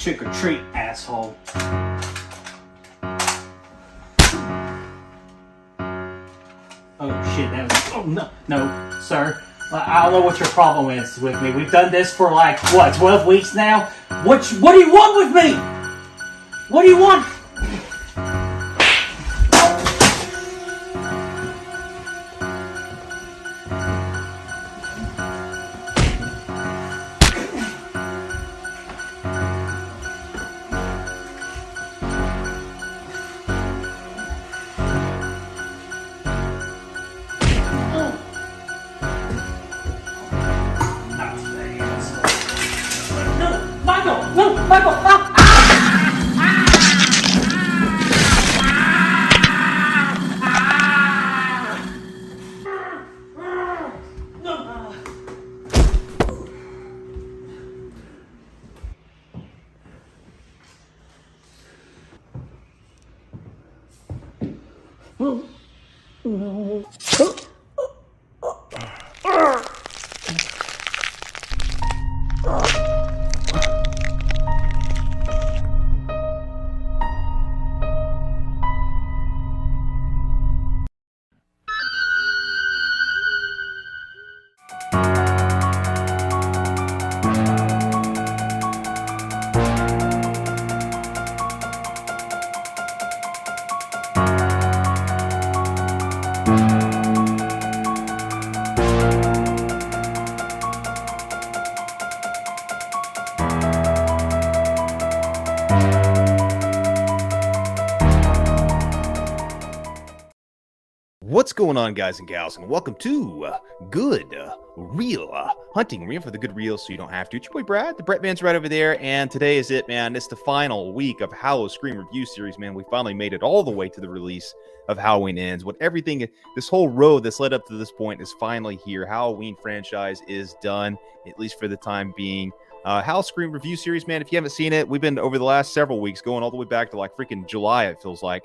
Trick or treat, asshole. Oh shit, that was. Oh no, sir. I don't know what your problem is with me. We've done this for like, what, 12 weeks now? What do you want with me? What do you want? Michael! What's going on, guys and gals, and welcome to Good Real Hunting. We're in for the good real so you don't have to. It's your boy Brad, the Brett man's right over there, and today is it, man. It's the final week of HalloScream Review Series, man. We finally made it all the way to the release of Halloween Ends. What everything, this whole road that's led up to this point is finally here. Halloween franchise is done, at least for the time being. HalloScream Review Series, man, if you haven't seen it, we've been over the last several weeks going all the way back to like freaking July, it feels like.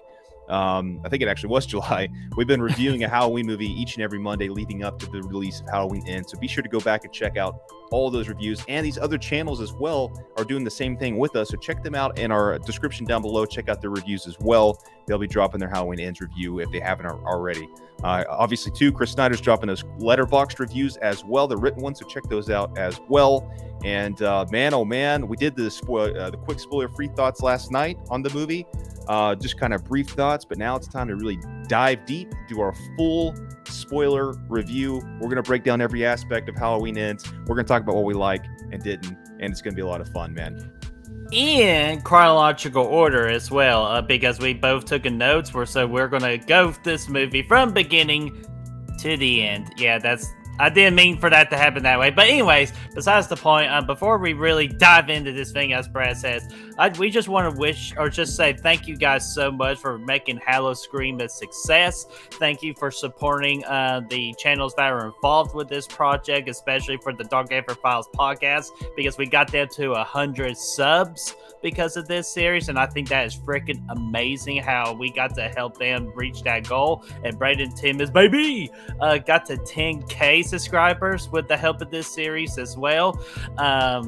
I think it actually was July. We've been reviewing a Halloween movie each and every Monday leading up to the release of Halloween Ends. So be sure to go back and check out all of those reviews. And these other channels as well are doing the same thing with us. So check them out in our description down below. Check out their reviews as well. They'll be dropping their Halloween Ends review if they haven't already. Obviously, too, Chris Snyder's dropping those Letterboxd reviews as well, the written ones. So check those out as well. And man, oh man, we did the quick spoiler-free thoughts last night on the movie. Just kind of brief thoughts, but now it's time to really dive deep, do our full spoiler review. We're going to break down every aspect of Halloween Ends. We're going to talk about what we like and didn't, and it's going to be a lot of fun, man. In chronological order as well, because we both took notes, so we're going to go this movie from beginning to the end. Yeah, I didn't mean for that to happen that way. But anyways, besides the point, before we really dive into this thing, as Brad says, we just want to wish or just say thank you guys so much for making HalloScream a success. Thank you for supporting the channels that are involved with this project, especially for the Dark Gamer Files podcast, because we got them to 100 subs because of this series, and I think that is freaking amazing how we got to help them reach that goal. And Braden Timmons, baby, got to 10K subscribers with the help of this series as well.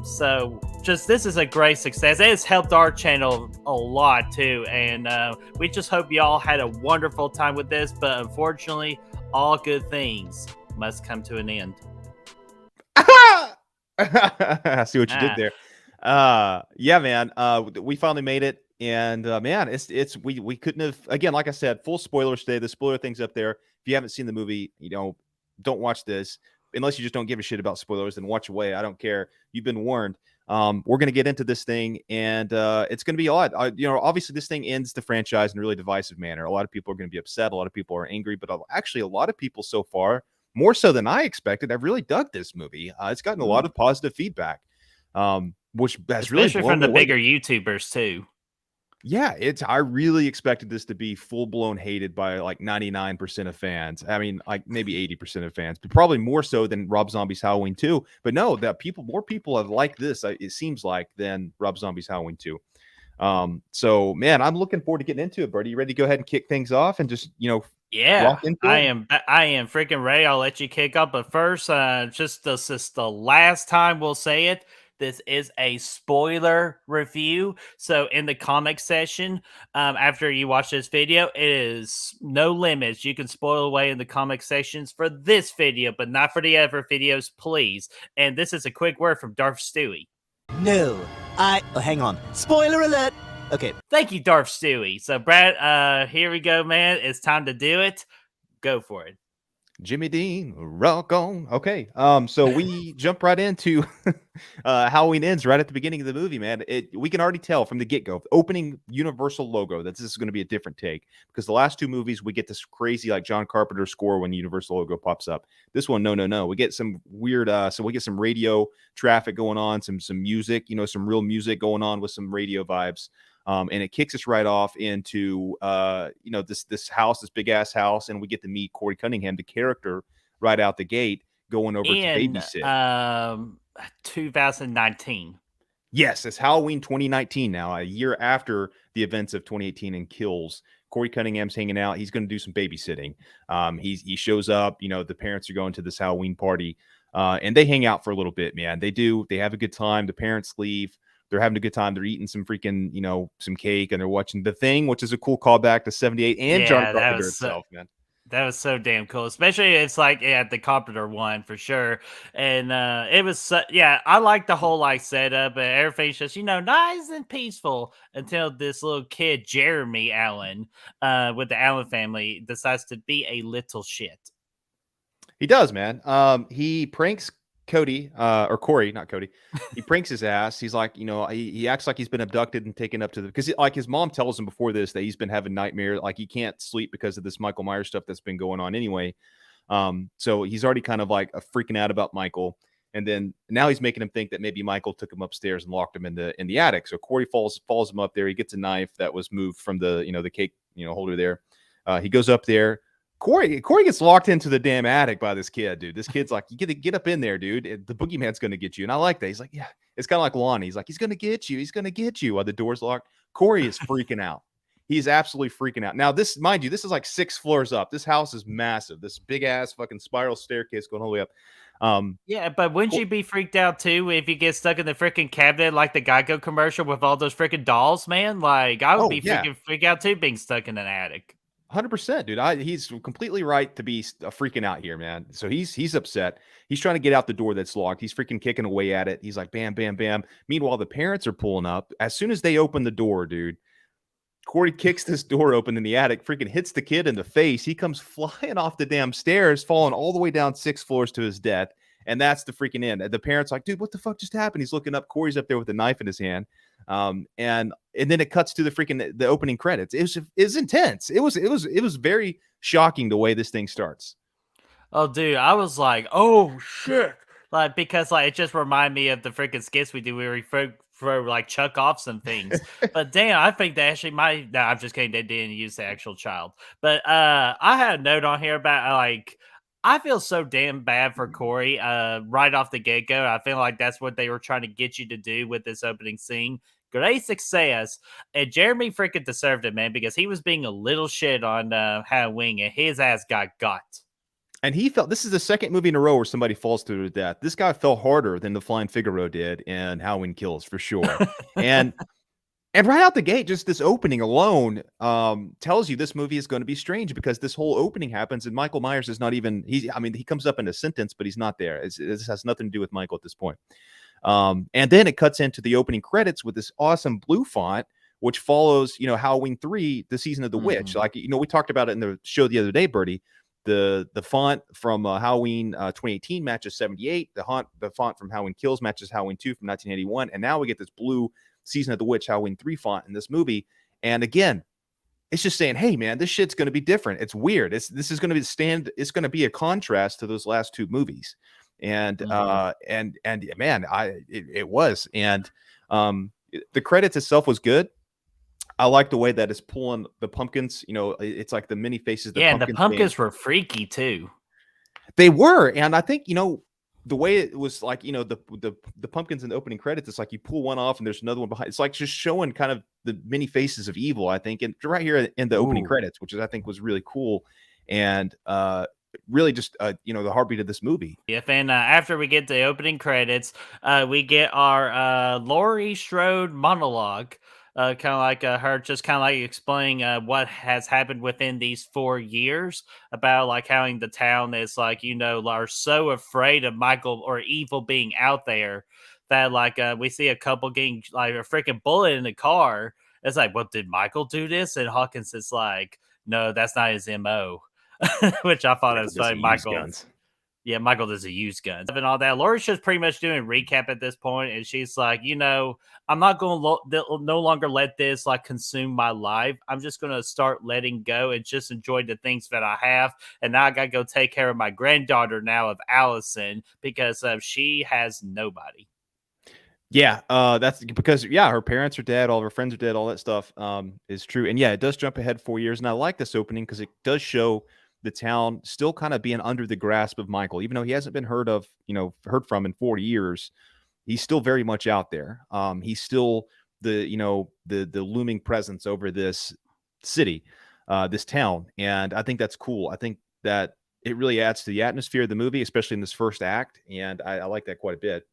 So just this is a great success. It has helped our channel a lot too, and we just hope y'all had a wonderful time with this. But unfortunately, all good things must come to an end. I see what you did there. Yeah, man. We finally made it, and man, we couldn't have, again, like I said, full spoilers today. The spoiler thing's up there. If you haven't seen the movie, don't watch this unless you just don't give a shit about spoilers. Then watch away. I don't care. You've been warned. We're gonna get into this thing, and it's gonna be a lot. Obviously, this thing ends the franchise in a really divisive manner. A lot of people are gonna be upset. A lot of people are angry, but actually, a lot of people so far, more so than I expected, have really dug this movie. It's gotten a lot of positive feedback. Which has really especially from the bigger YouTubers too. Yeah, I really expected this to be full-blown hated by like 99% of fans. I mean, like maybe 80% of fans, but probably more so than Rob Zombie's Halloween 2. But no, more people have liked this, it seems like, than Rob Zombie's Halloween 2. So man, I'm looking forward to getting into it, Birdie. You ready to go ahead and kick things off and just, yeah, I am freaking ready. I'll let you kick up, but first, just this is the last time we'll say it. this is a spoiler review. So in the comic section, after you watch this video, it is no limits. You can spoil away in the comic sections for this video, but not for the other videos, please. And this is a quick word from Darth Stewie. No, oh, hang on. Spoiler alert! Okay. Thank you, Darth Stewie. So, Brad, here we go, man. It's time to do it. Go for it. Jimmy Dean, rock on. Okay. So we jump right into Halloween ends right at the beginning of the movie, man. We can already tell from the get-go, opening Universal logo, that this is going to be a different take, because the last two movies we get this crazy like John Carpenter score when the Universal logo pops up. This one, no. We get some weird so we get some radio traffic going on, some music, some real music going on with some radio vibes. And it kicks us right off into this house, this big ass house, and we get to meet Corey Cunningham, the character, right out the gate, going over to babysit. 2019. Yes, it's Halloween 2019 now, a year after the events of 2018 and Kills. Corey Cunningham's hanging out. He's going to do some babysitting. He shows up. The parents are going to this Halloween party, and they hang out for a little bit. Man, they do. They have a good time. The parents leave. They're having a good time. They're eating some freaking, some cake, and they're watching The Thing, which is a cool callback to 78 and John Carpenter itself, man. That was so damn cool, especially it's like the Carpenter one for sure. And it was, I like the whole setup, and everything's just, nice and peaceful until this little kid, Jeremy Allen, with the Allen family, decides to be a little shit. He does, man. He pranks Cody, or Corey, not Cody. He pranks his ass. He's like, he acts like he's been abducted and taken up to because his mom tells him before this that he's been having nightmares, like he can't sleep because of this Michael Myers stuff that's been going on anyway. So he's already kind of like freaking out about Michael, and then now he's making him think that maybe Michael took him upstairs and locked him in the attic. So Corey falls him up there. He gets a knife that was moved from the the cake holder there. He goes up there. Corey gets locked into the damn attic by this kid, dude. This kid's like, you get up in there, dude. The boogeyman's going to get you. And I like that. He's like, yeah, it's kind of like Lonnie. He's like, he's going to get you. He's going to get you while the door's locked. Corey is freaking out. He's absolutely freaking out. Now, this, mind you, this is like 6 floors up. This house is massive. This big ass fucking spiral staircase going all the way up. Yeah, but wouldn't you be freaked out too if you get stuck in the freaking cabinet like the Geico commercial with all those freaking dolls, man? Like, I would freak out too being stuck in an attic. 100%, dude. He's completely right to be freaking out here, man. So he's upset. He's trying to get out the door that's locked. He's freaking kicking away at it. He's like, bam, bam, bam. Meanwhile, the parents are pulling up. As soon as they open the door, dude, Corey kicks this door open in the attic, freaking hits the kid in the face. He comes flying off the damn stairs, falling all the way down 6 floors to his death. And that's the freaking end. The parents like, dude, what the fuck just happened? He's looking up. Corey's up there with a knife in his hand. And then it cuts to the opening credits. It was intense. It was very shocking the way this thing starts. Oh, dude, I was like, oh shit. Like, because it just reminded me of the freaking skits we do where we throw chuck off some things. But damn, I think that actually no, I'm just kidding. They didn't use the actual child. But I had a note on here about I feel so damn bad for Corey right off the get-go. I feel like that's what they were trying to get you to do with this opening scene. Great success. And Jeremy freaking deserved it, man, because he was being a little shit on Halloween, and his ass got. And he felt, this is the second movie in a row where somebody falls to their death. This guy fell harder than the Flying Figaro did in Halloween Kills, for sure. And right out the gate, just this opening alone tells you this movie is going to be strange, because this whole opening happens and Michael Myers is not even, he comes up in a sentence, but he's not there. This has nothing to do with Michael at this point. And then it cuts into the opening credits with this awesome blue font, which follows, Halloween 3, the season of the witch. Like, we talked about it in the show the other day, Bertie. The font from Halloween 2018 matches 78. The font from Halloween Kills matches Halloween 2 from 1981. And now we get this blue season of the witch Halloween 3 font in this movie. And again, it's just saying, hey man, this shit's going to be different. It's weird. This is going to be it's going to be a contrast to those last 2 movies. And man, it was. And the credits itself was good. I like the way that it's pulling the pumpkins. It's like the mini faces. And the pumpkins were freaky too. They were, and I think the way it was like the pumpkins in the opening credits. It's like you pull one off and there's another one behind. It's like just showing kind of the many faces of evil. I think, and right here in the opening credits, which I think was really cool. And really just the heartbeat of this movie. If and after we get the opening credits, we get our Laurie Strode monologue. Kind of like her just kind of like explaining what has happened within these 4 years about like how in the town is like, are so afraid of Michael or evil being out there that like we see a couple getting like a freaking bullet in the car. It's like, well, did Michael do this? And Hawkins is like, no, that's not his MO. Which I thought Michael was funny. doesn't use Michael. guns. Yeah, Michael doesn't use guns and all that. Laura's just pretty much doing a recap at this point, and she's like, I'm not going to no longer let this like consume my life. I'm just going to start letting go and just enjoy the things that I have. And now I got to go take care of my granddaughter now of Allison because she has nobody. Yeah, that's because her parents are dead, all of her friends are dead, all that stuff is true. And yeah, it does jump ahead 4 years. And I like this opening because it does show the town still kind of being under the grasp of Michael, even though he hasn't been heard from in 40 years. He's still very much out there. He's still the looming presence over this city, this town. And I think that's cool. I think that it really adds to the atmosphere of the movie, especially in this first act. And I like that quite a bit.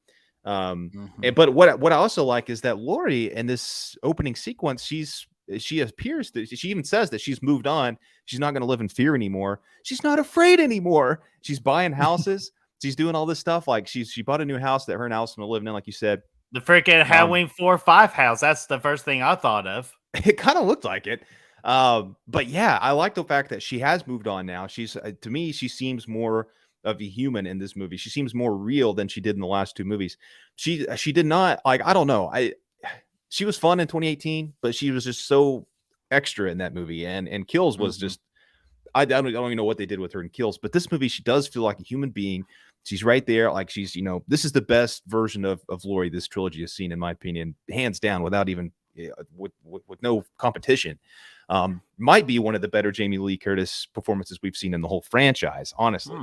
But what I also like is that Laurie in this opening sequence, she appears that she even says that she's moved on. She's not going to live in fear anymore. She's not afraid anymore. She's buying houses. She's doing all this stuff. Like she bought a new house that her and Allison are living in, like you said. The freaking Halloween 4-5 house. That's the first thing I thought of. It kind of looked like it. But yeah, I like the fact that she has moved on now. She's to me, she seems more of a human in this movie. She seems more real than she did in the last two movies. She did not like, I don't know. She was fun in 2018, but she was just so extra in that movie. And Kills was just, I don't even know what they did with her in Kills, but this movie, she does feel like a human being. She's right there. Like she's, this is the best version of Laurie this trilogy has seen, in my opinion, hands down, without even with no competition. Might be one of the better Jamie Lee Curtis performances we've seen in the whole franchise, honestly.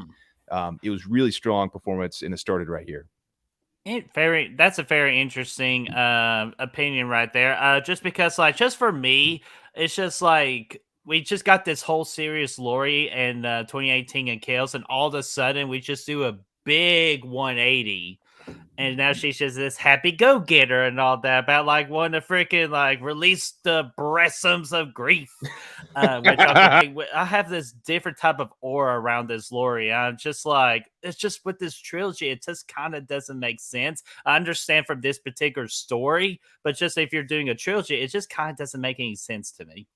It was really strong performance, and it started right here. That's a very interesting opinion right there. Just because, like, just for me, it's just like we just got this whole serious Laurie in 2018 and Kills, and all of a sudden we just do a big 180. And now she's just this happy go-getter and all that about like wanting to freaking like release the breasts of grief. Which I have this different type of aura around this Laurie. I'm just like, it's just with this trilogy, it just kind of doesn't make sense. I understand from this particular story, but just if you're doing a trilogy, it just kind of doesn't make any sense to me.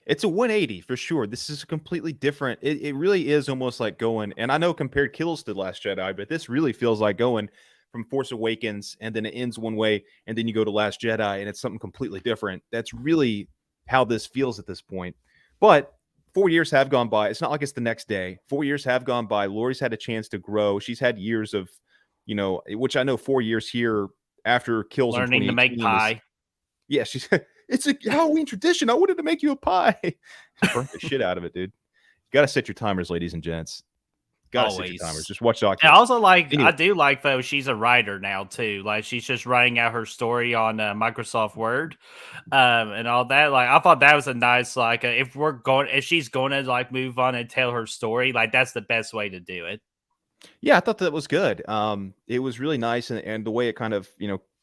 It's a 180 for sure. This is completely different. It really is almost like going, and I know compared Kills to Last Jedi, but this really feels like going from Force Awakens, and then it ends one way, and then you go to Last Jedi, and it's something completely different. That's really how this feels at this point. But 4 years have gone by. It's not like it's the next day. 4 years have gone by. Laurie's had a chance to grow. She's had years of, which I know 4 years here after Kills learning to make pie. Yeah, she's. It's a Halloween tradition. I wanted to make you a pie. Burnt the shit out of it, dude. You got to set your timers, ladies and gents. Got to set your timers. Just watch documentaries. And also, I do like, though, she's a writer now, too. Like, she's just writing out her story on Microsoft Word and all that. Like, I thought that was a nice, like, if she's going to, like, move on and tell her story, like, that's the best way to do it. Yeah, I thought that was good. It was really nice. And the way it kind of,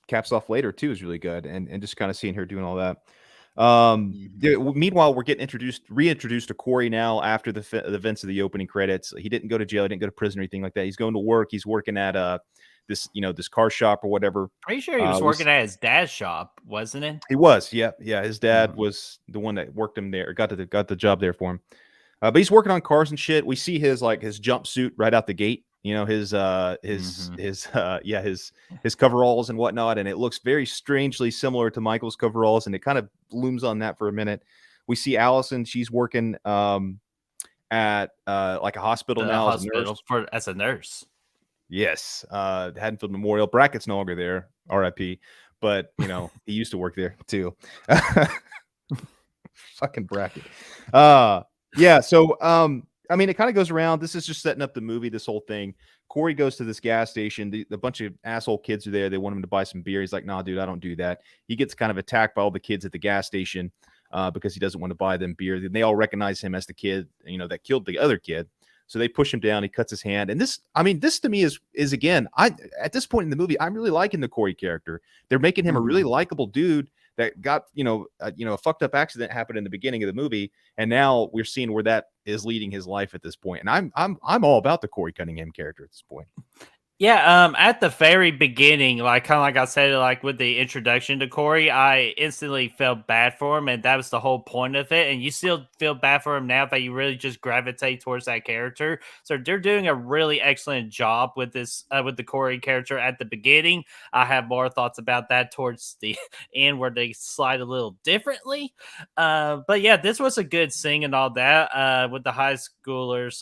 caps off later, too, is really good. And just kind of seeing her doing all that. Meanwhile, we're getting reintroduced to Corey now after the events of the opening credits. He didn't go to jail, he didn't go to prison or anything like that. He's going to work. He's working at this car shop or whatever. Pretty sure he was working at his dad's shop, wasn't it? He was, yeah. His dad was the one that worked him there, got the job there for him. But he's working on cars and shit. We see his jumpsuit right out the gate. His coveralls and whatnot, and it looks very strangely similar to Michael's coveralls, and it kind of looms on that for a minute. We see Allison; she's working at like a hospital now as a nurse. Yes, Haddonfield Memorial. Brackett's no longer there, R.I.P. But he used to work there too. Fucking Brackett. Yeah. So I mean, it kind of goes around. This is just setting up the movie, this whole thing. Corey goes to this gas station. A bunch of asshole kids are there. They want him to buy some beer. He's like, nah, dude, I don't do that. He gets kind of attacked by all the kids at the gas station because he doesn't want to buy them beer. They all recognize him as the kid, that killed the other kid. So they push him down. He cuts his hand. And this to me is again, at this point in the movie, I'm really liking the Corey character. They're making him a really likable dude that got, a fucked up accident happened in the beginning of the movie. And now we're seeing where that is leading his life at this point. And I'm all about the Corey Cunningham character at this point. Yeah, at the very beginning, like kind of like I said, like with the introduction to Corey, I instantly felt bad for him, and that was the whole point of it. And you still feel bad for him now that you really just gravitate towards that character. So they're doing a really excellent job with this, with the Corey character at the beginning. I have more thoughts about that towards the end where they slide a little differently. But yeah, this was a good scene and all that with the high schoolers.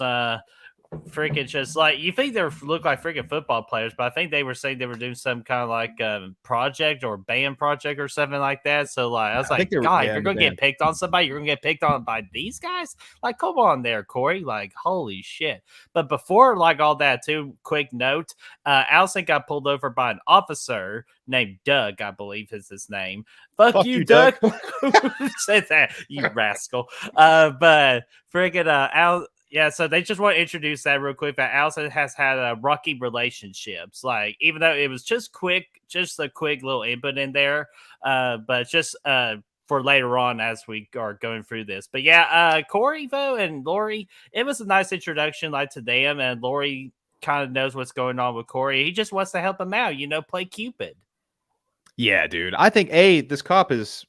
Freaking just like you think they look like freaking football players, but I think they were saying they were doing some kind of like project or band project or something like that. So like I was like, God, if you're gonna get picked on somebody, you're gonna get picked on by these guys. Like, come on there, Corey. Like, holy shit. But before like all that, too, quick note: Allison got pulled over by an officer named Doug, I believe is his name. Fuck you, Doug. Who said that, you rascal? But freaking yeah, so they just want to introduce that real quick. That Allison has had rocky relationships. Like, even though it was just a quick little input in there, but just for later on as we are going through this. But yeah, Corey though and Lori, it was a nice introduction, like to them, and Lori kind of knows what's going on with Corey. He just wants to help him out, play Cupid. Yeah, dude. I think this cop is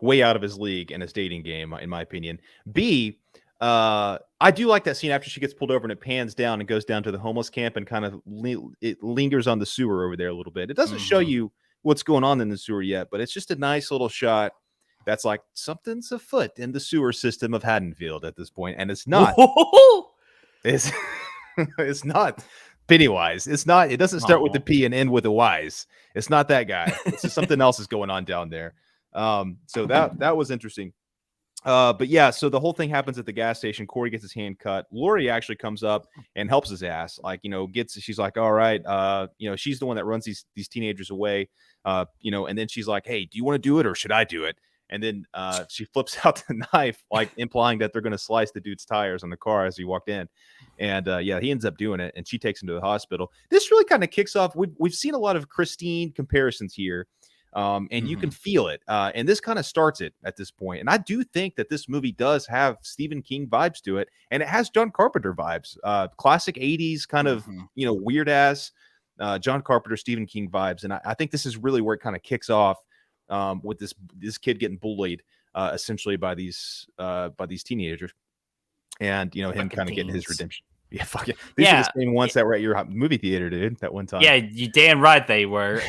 way out of his league in his dating game, in my opinion. B, I do like that scene after she gets pulled over and it pans down and goes down to the homeless camp and kind of it lingers on the sewer over there a little bit. It doesn't show you what's going on in the sewer yet, but it's just a nice little shot that's like something's afoot in the sewer system of Haddonfield at this point, and it's not. it's it's not Pennywise. It's not. It doesn't start with the P and end with a Y's. It's not that guy. It's just something else is going on down there. So that was interesting. But yeah, so the whole thing happens at the gas station. Corey gets his hand cut. Lori actually comes up and helps his ass. Like, she's like, all right, she's the one that runs these teenagers away. And then she's like, hey, do you want to do it or should I do it? And then she flips out the knife, like implying that they're going to slice the dude's tires on the car as he walked in. And yeah, he ends up doing it, and she takes him to the hospital. This really kind of kicks off. We've seen a lot of Christine comparisons here. And you can feel it. And this kind of starts it at this point. And I do think that this movie does have Stephen King vibes to it. And it has John Carpenter vibes, classic 80s kind of, weird ass John Carpenter, Stephen King vibes. And I think this is really where it kind of kicks off with this kid getting bullied essentially by these teenagers. And, him kind of getting his redemption. Yeah, fuck it. These are the same ones that were at your movie theater, dude, that one time. Yeah, you damn right they were.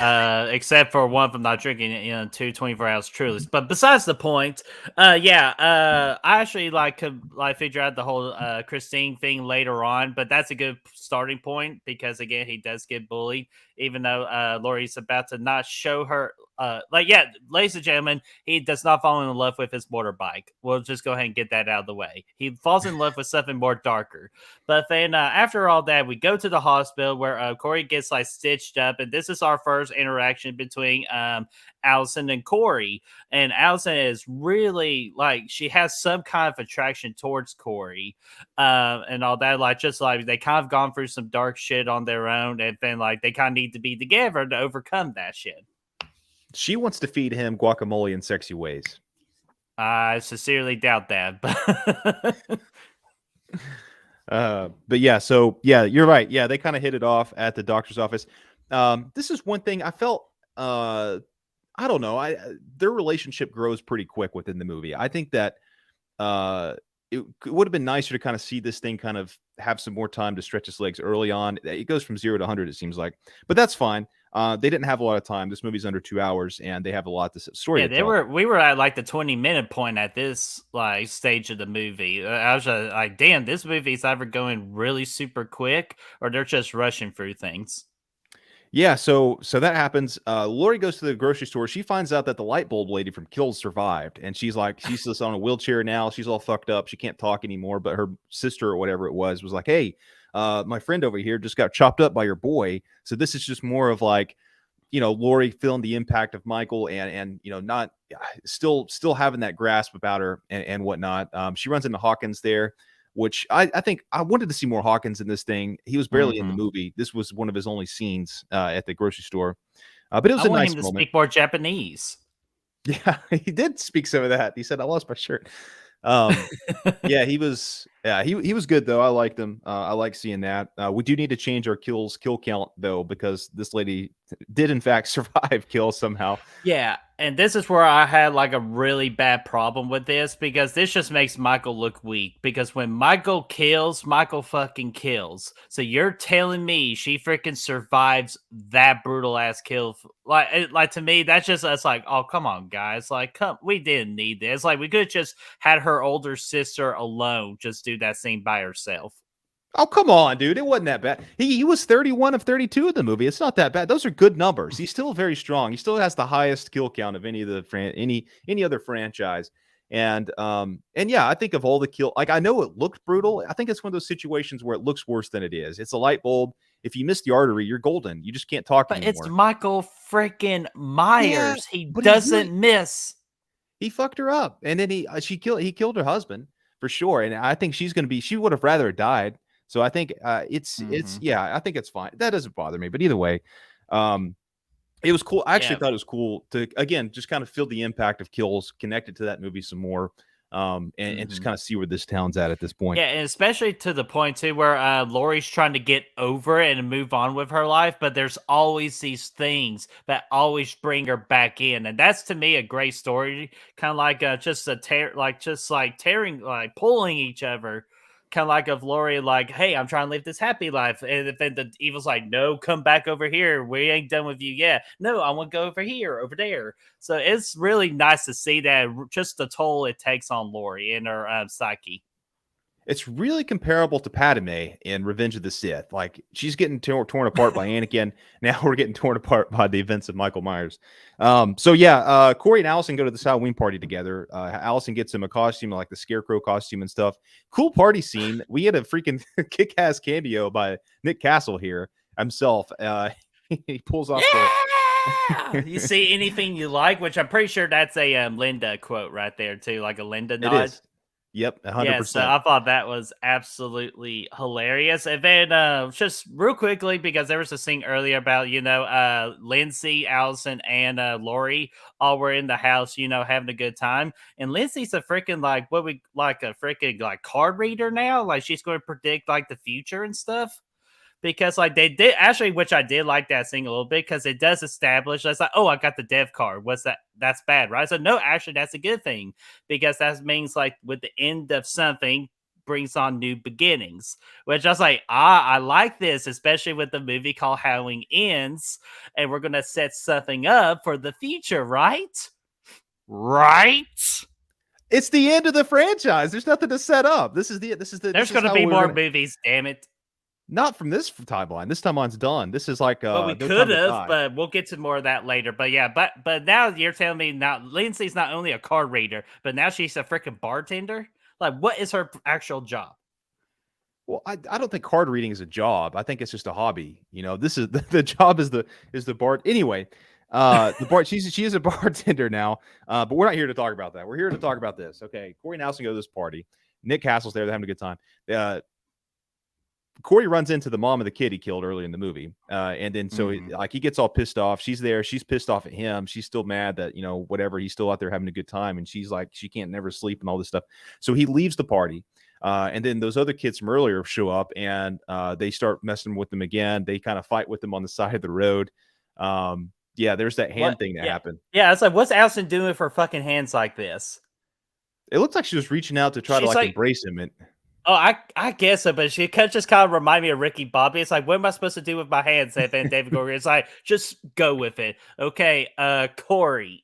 Except for one of them not drinking, 2 24-ounce Trulies. But besides the point, I actually could figure out the whole Christine thing later on. But that's a good starting point because again, he does get bullied, even though Lori's about to not show her. Ladies and gentlemen, he does not fall in love with his motorbike. We'll just go ahead and get that out of the way. He falls in love with something more darker. But then after all that, we go to the hospital where Corey gets stitched up, and this is our first interaction between Allison and Corey. And Allison is really she has some kind of attraction towards Corey, and all that. They kind of gone through some dark shit on their own, and then they kind of need to be together to overcome that shit. She wants to feed him guacamole in sexy ways. I sincerely doubt that. But yeah, so yeah, you're right. Yeah, they kind of hit it off at the doctor's office. This is one thing I felt. I don't know. Their relationship grows pretty quick within the movie. I think that it would have been nicer to kind of see this thing kind of have some more time to stretch its legs early on. It goes from 0 to 100, it seems like, but that's fine. They didn't have a lot of time. This movie's under 2 hours, and they have a lot to story. Yeah, we were at the 20-minute point at this stage of the movie. I was like, damn, this movie's either going really super quick or they're just rushing through things. Yeah, so that happens. Lori goes to the grocery store. She finds out that the light bulb lady from Kills survived, and she's just on a wheelchair now. She's all fucked up. She can't talk anymore. But her sister or whatever it was like, "Hey, my friend over here just got chopped up by your boy." So this is just more of Lori feeling the impact of Michael and not still having that grasp about her and whatnot. She runs into Hawkins there. which I think I wanted to see more Hawkins in this thing. He was barely in the Mhm. movie. This was one of his only scenes at the grocery store. But it was I a want nice him to moment. speak more Japanese. Yeah, he did speak some of that. He said, "I lost my shirt." Um, yeah, he was. Yeah, he was good though. I liked him. I like seeing that. We do need to change our kill count though, because this lady did in fact survive kill somehow. Yeah, and this is where I had like a really bad problem with this because this just makes Michael look weak. Because when Michael kills, Michael fucking kills. So you're telling me she freaking survives that brutal ass kill? Like to me, that's just it's like, oh come on, guys, like come, we didn't need this. Like we could have just had her older sister alone just do that scene by herself. Oh, come on, dude. It wasn't that bad. He was 31 of 32 in the movie. It's not that bad. Those are good numbers. He's still very strong. He still has the highest kill count of any of the any other franchise. And yeah, I think of all the kill, like I know it looked brutal. I think it's one of those situations where it looks worse than it is. It's a light bulb. If you miss the artery, you're golden. You just can't talk But it's anymore. Michael freaking Yeah, Myers. He but doesn't miss. he fucked her up, and then he killed her husband for sure. And I think she would have rather died. So I think it's Mhm. yeah, I think it's fine. That doesn't bother me. But either way, um, it was cool. I actually Yeah. thought it was cool to again just kind of feel the impact of kills connected to that movie some more, and just Mhm. kind of see where this town's at this point. Yeah, and especially to the point too where Lori's trying to get over it and move on with her life, but there's always these things that always bring her back in, and that's to me a great story. Kind of like just a tearing, like pulling each other. Kind of like of Lori, like, hey, I'm trying to live this happy life, and then the evil's like, no, come back over here. We ain't done with you yet. No, I want to go over here, over there. So it's really nice to see that just the toll it takes on Lori and her psyche. It's really comparable to Padme in Revenge of the Sith. Like she's getting torn apart by Anakin. Now we're getting torn apart by the events of Michael Myers. So yeah, Corey and Allison go to this Halloween party together. Allison gets him a costume, like the Scarecrow costume and stuff. Cool party scene. We had a freaking kick-ass cameo by Nick Castle here himself. He pulls off the. Yeah! You see anything you like, which I'm pretty sure that's a Linda quote right there too, like a Linda It nod. is. Yep, Yeah, so 100%. I thought that was absolutely hilarious. And then just real quickly, because there was a scene earlier about, Lindsay, Allison, and Lori all were in the house, having a good time. And Lindsay's a freaking like what we like a freaking like card reader now. Like she's going to predict like the future and stuff because like they did actually, which I did like that scene a little bit because it does establish that's like, oh, I got the dev card. What's that? That's bad, right? So no, actually, that's a good thing because that means like with the end of something brings on new beginnings. Which I was like, I like this, especially with the movie called Halloween Ends, and we're gonna set something up for the future, right? Right? It's the end of the franchise. There's nothing to set up. This is There's this is gonna how be we're more gonna. movies, damn it. Not from this timeline. This timeline's done. This is like Well, we no could time to have, die. but we'll get to more of that later. But yeah, but now you're telling me now Lindsay's not only a card reader, but now she's a freaking bartender. Like, what is her actual job? Well, I don't think card reading is a job. I think it's just a hobby. This is the job is the bar. Anyway, the bar she is a bartender now. But we're not here to talk about that. We're here to talk about this. Okay, Corey and Allison go to this party. Nick Castle's there. They're having a good time. Corey runs into the mom of the kid he killed early in the movie. And then so he gets all pissed off. She's there. She's pissed off at him. She's still mad that, whatever, he's still out there having a good time. And she's like, she can't never sleep and all this stuff. So he leaves the party. And then those other kids from earlier show up and they start messing with them again. They kind of fight with them on the side of the road. Yeah, there's that hand thing that happened. Yeah, it's like, what's Allison doing with her fucking hands like this? It looks like she was reaching out to try to She's embrace him. And oh, I guess so, but she just kind of remind me of Ricky Bobby. It's like, what am I supposed to do with my hands? And then David Goyer is like, just go with it. Okay, Corey.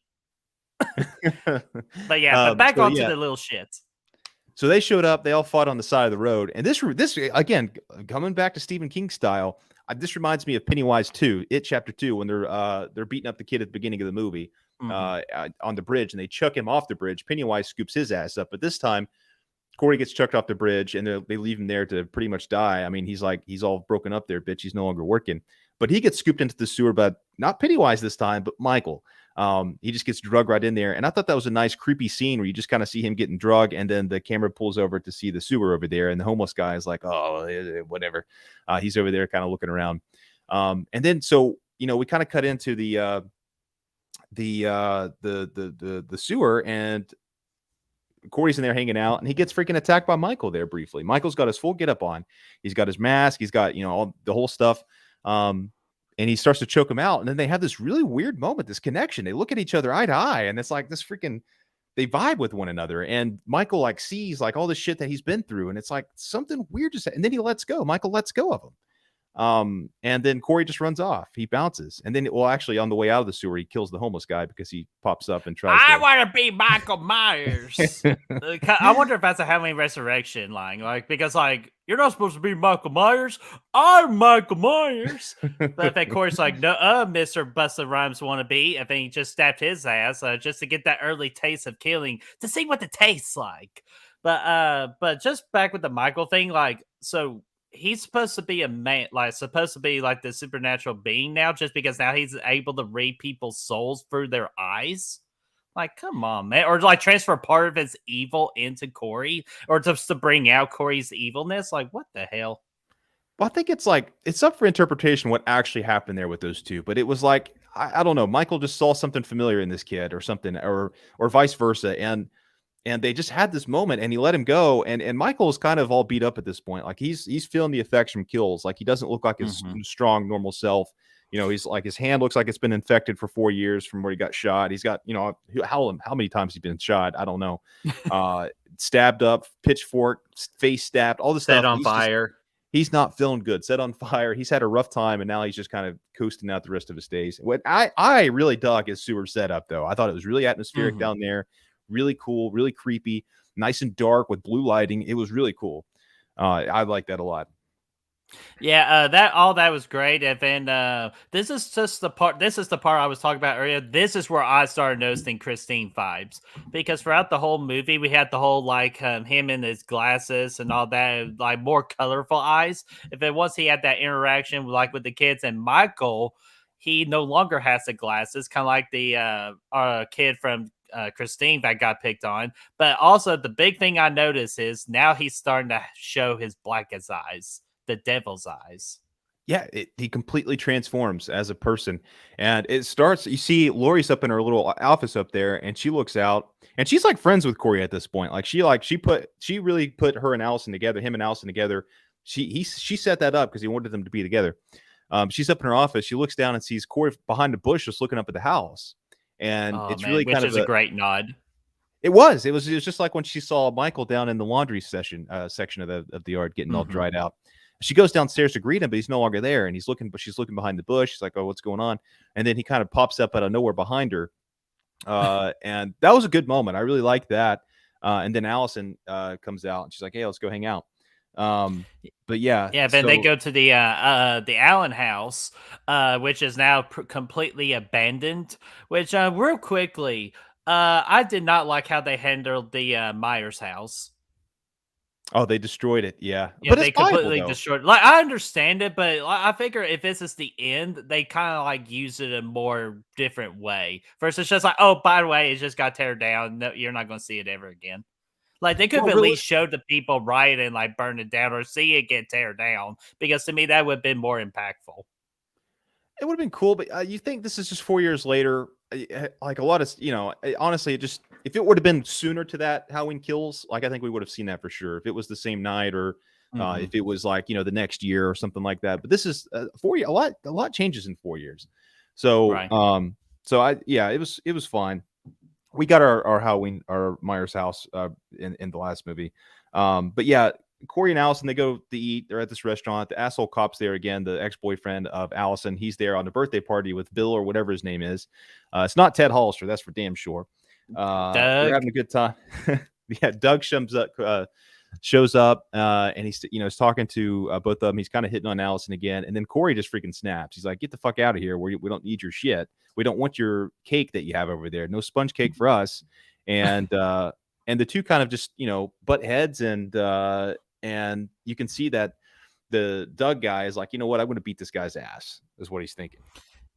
But yeah, but back onto the little shits. So they showed up. They all fought on the side of the road. And this again, coming back to Stephen King style, this reminds me of Pennywise 2, It Chapter 2, when they're beating up the kid at the beginning of the movie on the bridge, and they chuck him off the bridge. Pennywise scoops his ass up, but this time Corey gets chucked off the bridge, and they leave him there to pretty much die. I mean, he's all broken up there, bitch. He's no longer working. But he gets scooped into the sewer, but not Pennywise this time, but Michael. He just gets drugged right in there. And I thought that was a nice creepy scene where you just kind of see him getting drugged, and then the camera pulls over to see the sewer over there, and the homeless guy is like, oh, whatever. He's over there kind of looking around. And then so we kind of cut into the sewer, and Corey's in there hanging out, and he gets freaking attacked by Michael there briefly. Michael's got his full getup on. He's got his mask. He's got, all the whole stuff. And he starts to choke him out. And then they have this really weird moment, this connection. They look at each other eye to eye, and it's like this freaking, they vibe with one another. And Michael like sees like all this shit that he's been through. And it's like something weird just, and then he lets go. Michael lets go of him. And then Corey just runs off. He bounces, and then, well, actually, on the way out of the sewer, he kills the homeless guy because he pops up and tries. I want to be Michael Myers. I wonder if that's a Halloween Resurrection line, like, because like you're not supposed to be Michael Myers. I'm Michael Myers. But then Corey's like, no, Mr. Busta Rhymes wannabe. I think he just stabbed his ass just to get that early taste of killing, to see what it tastes like. But just back with the Michael thing, like, so he's supposed to be a man, like supposed to be like the supernatural being now, just because now he's able to read people's souls through their eyes. Like, come on, man. Or like transfer part of his evil into Corey, or just to bring out Corey's evilness. Like, what the hell? Well, I think it's like, it's up for interpretation what actually happened there with those two. But it was like, I don't know, Michael just saw something familiar in this kid or something, or vice versa. And they just had this moment, and he let him go. And Michael's kind of all beat up at this point. Like he's feeling the effects from kills. Like he doesn't look like his strong, normal self. He's like, his hand looks like it's been infected for 4 years from where he got shot. He's got, how many times he's been shot? I don't know. Stabbed up, pitchfork, face stabbed, all this stuff. Set on fire. He's not feeling good. Set on fire. He's had a rough time, and now he's just kind of coasting out the rest of his days. What I really dug his sewer setup, though. I thought it was really atmospheric down there. Really cool, really creepy, nice and dark with blue lighting. It was really cool. I like that a lot. Yeah, that was great. And then this is the part I was talking about earlier. This is where I started noticing Christine vibes, because throughout the whole movie we had the whole like him in his glasses and all that, like more colorful eyes. If it was, he had that interaction with the kids, and Michael, he no longer has the glasses, kind of like the kid from Christine that got picked on. But also the big thing I noticed is now he's starting to show his blackest eyes, the devil's eyes. Yeah, he completely transforms as a person. And it starts, you see Lori's up in her little office up there, and she looks out, and she's like friends with Corey at this point. Like she really put him and Allison together. She set that up because he wanted them to be together. She's up in her office. She looks down and sees Corey behind the bush just looking up at the house. And it's really kind of a great nod. It was just like when she saw Michael down in the laundry section of the yard getting all dried out. She goes downstairs to greet him, but he's no longer there. And she's looking behind the bush. She's like, oh, what's going on? And then he kind of pops up out of nowhere behind her. And that was a good moment. I really liked that. And then Allison comes out, and she's like, hey, let's go hang out. But yeah. Then they go to the Allen house, which is now completely abandoned. Which real quickly, I did not like how they handled the Myers house. Oh, they destroyed it. Yeah, but they completely destroyed. Like, I understand it, but I figure if this is the end, they kind of like use it in a more different way. First, it's just like, oh, by the way, it just got teared down. No, you're not going to see it ever again. Like, they could have at least showed the people riot and like burn it down, or see it get teared down, because to me that would have been more impactful. It would have been cool, but you think this is just 4 years later? Like a lot of, honestly, if it would have been sooner to that Halloween Kills, like I think we would have seen that for sure. If it was the same night, or if it was like the next year or something like that. But this is 4 years. A lot changes in 4 years. So right. It was fine. We got our Myers house in the last movie. But yeah, Corey and Allison, they go to eat. They're at this restaurant. The asshole cop's there again, the ex-boyfriend of Allison. He's there on the birthday party with Bill, or whatever his name is. It's not Ted Hollister, that's for damn sure. They're having a good time. Yeah, Doug shows up, and he's talking to both of them. He's kind of hitting on Allison again, and then Corey just freaking snaps. He's like, "Get the fuck out of here! We don't need your shit. We don't want your cake that you have over there. No sponge cake for us." And the two kind of just butt heads, and you can see that the Doug guy is like, you know what, I'm going to beat this guy's ass, is what he's thinking.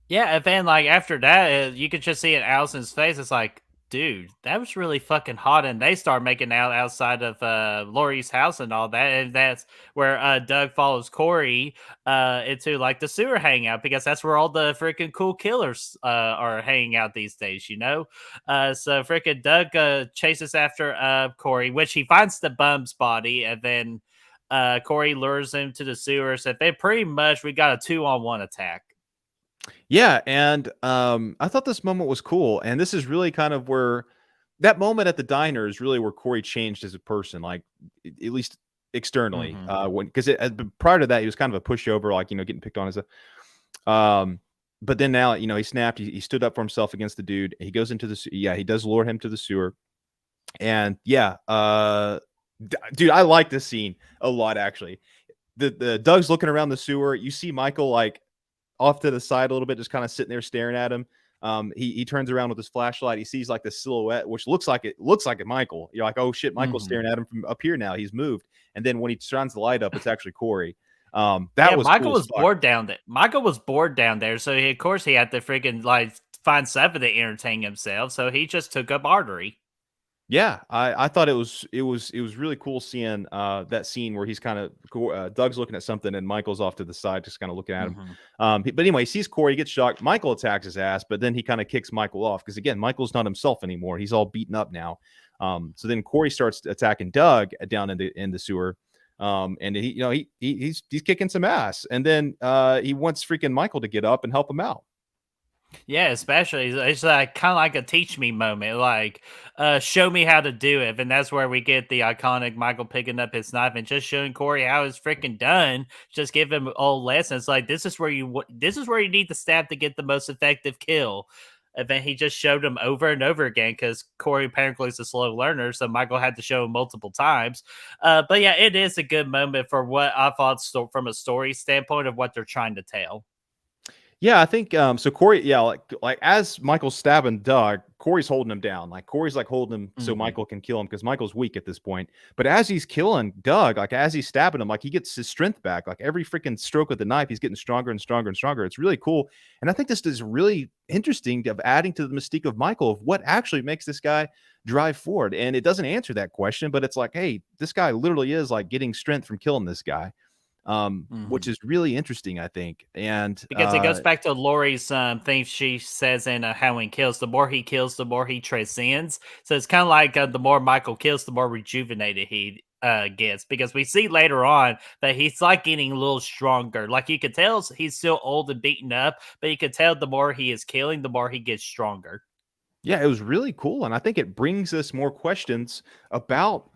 Yeah, and then like after that, you could just see in Allison's face. It's like, dude, that was really fucking hot, and they start making out outside of Laurie's house and all that, and that's where Doug follows Corey into like the sewer hangout because that's where all the freaking cool killers are hanging out these days, you know. So freaking Doug chases after Corey, which he finds the bum's body, and then Corey lures him to the sewers. So they pretty much we got a 2-on-1 attack. Yeah, and I thought this moment was cool, and this is really kind of where that moment at the diner is really where Corey changed as a person, like at least externally. Mm-hmm. When because prior to that, he was kind of a pushover, like getting picked on as a. But then now, he snapped. He stood up for himself against the dude. He goes into the yeah, he does lure him to the sewer, and yeah, dude, I like this scene a lot actually. The Doug's looking around the sewer. You see Michael like off to the side a little bit, just kind of sitting there staring at him. He turns around with his flashlight. He sees like the silhouette, which looks like Michael. You're like, oh shit, Michael's staring at him from up here now. He's moved. And then when he shines the light up, it's actually Corey. That was Michael cool was bored down there. Michael was bored down there, so of course he had to freaking like find something to entertain himself. So he just took up artery. Yeah, I thought it was really cool seeing that scene where he's kind of Doug's looking at something and Michael's off to the side just kind of looking at him. But anyway, he sees Corey, he gets shocked. Michael attacks his ass, but then he kind of kicks Michael off because again, Michael's not himself anymore. He's all beaten up now. So then Corey starts attacking Doug down in the sewer. And he's kicking some ass, and then he wants freaking Michael to get up and help him out. Yeah, especially it's like kind of like a teach me moment, like show me how to do it, and that's where we get the iconic Michael picking up his knife and just showing Corey how it's freaking done. Just give him all lessons. Like this is where you need to stab to get the most effective kill. And then he just showed him over and over again because Corey apparently is a slow learner, so Michael had to show him multiple times. But yeah, it is a good moment for what I thought from a story standpoint of what they're trying to tell. Yeah, I think so. Corey, yeah, like as Michael's stabbing Doug, Corey's holding him down. Like Corey's like holding him so Michael can kill him because Michael's weak at this point. But as he's killing Doug, like as he's stabbing him, like he gets his strength back. Like every freaking stroke of the knife, he's getting stronger and stronger and stronger. It's really cool, and I think this is really interesting of adding to the mystique of Michael of what actually makes this guy drive forward. And it doesn't answer that question, but it's like, hey, this guy literally is like getting strength from killing this guy. Which is really interesting, I think. And because it goes back to Laurie's thing she says in Halloween Kills. The more he kills, the more he transcends. So it's kind of like the more Michael kills, the more rejuvenated he gets. Because we see later on that he's like getting a little stronger. Like you could tell he's still old and beaten up, but you could tell the more he is killing, the more he gets stronger. Yeah, it was really cool. And I think it brings us more questions about,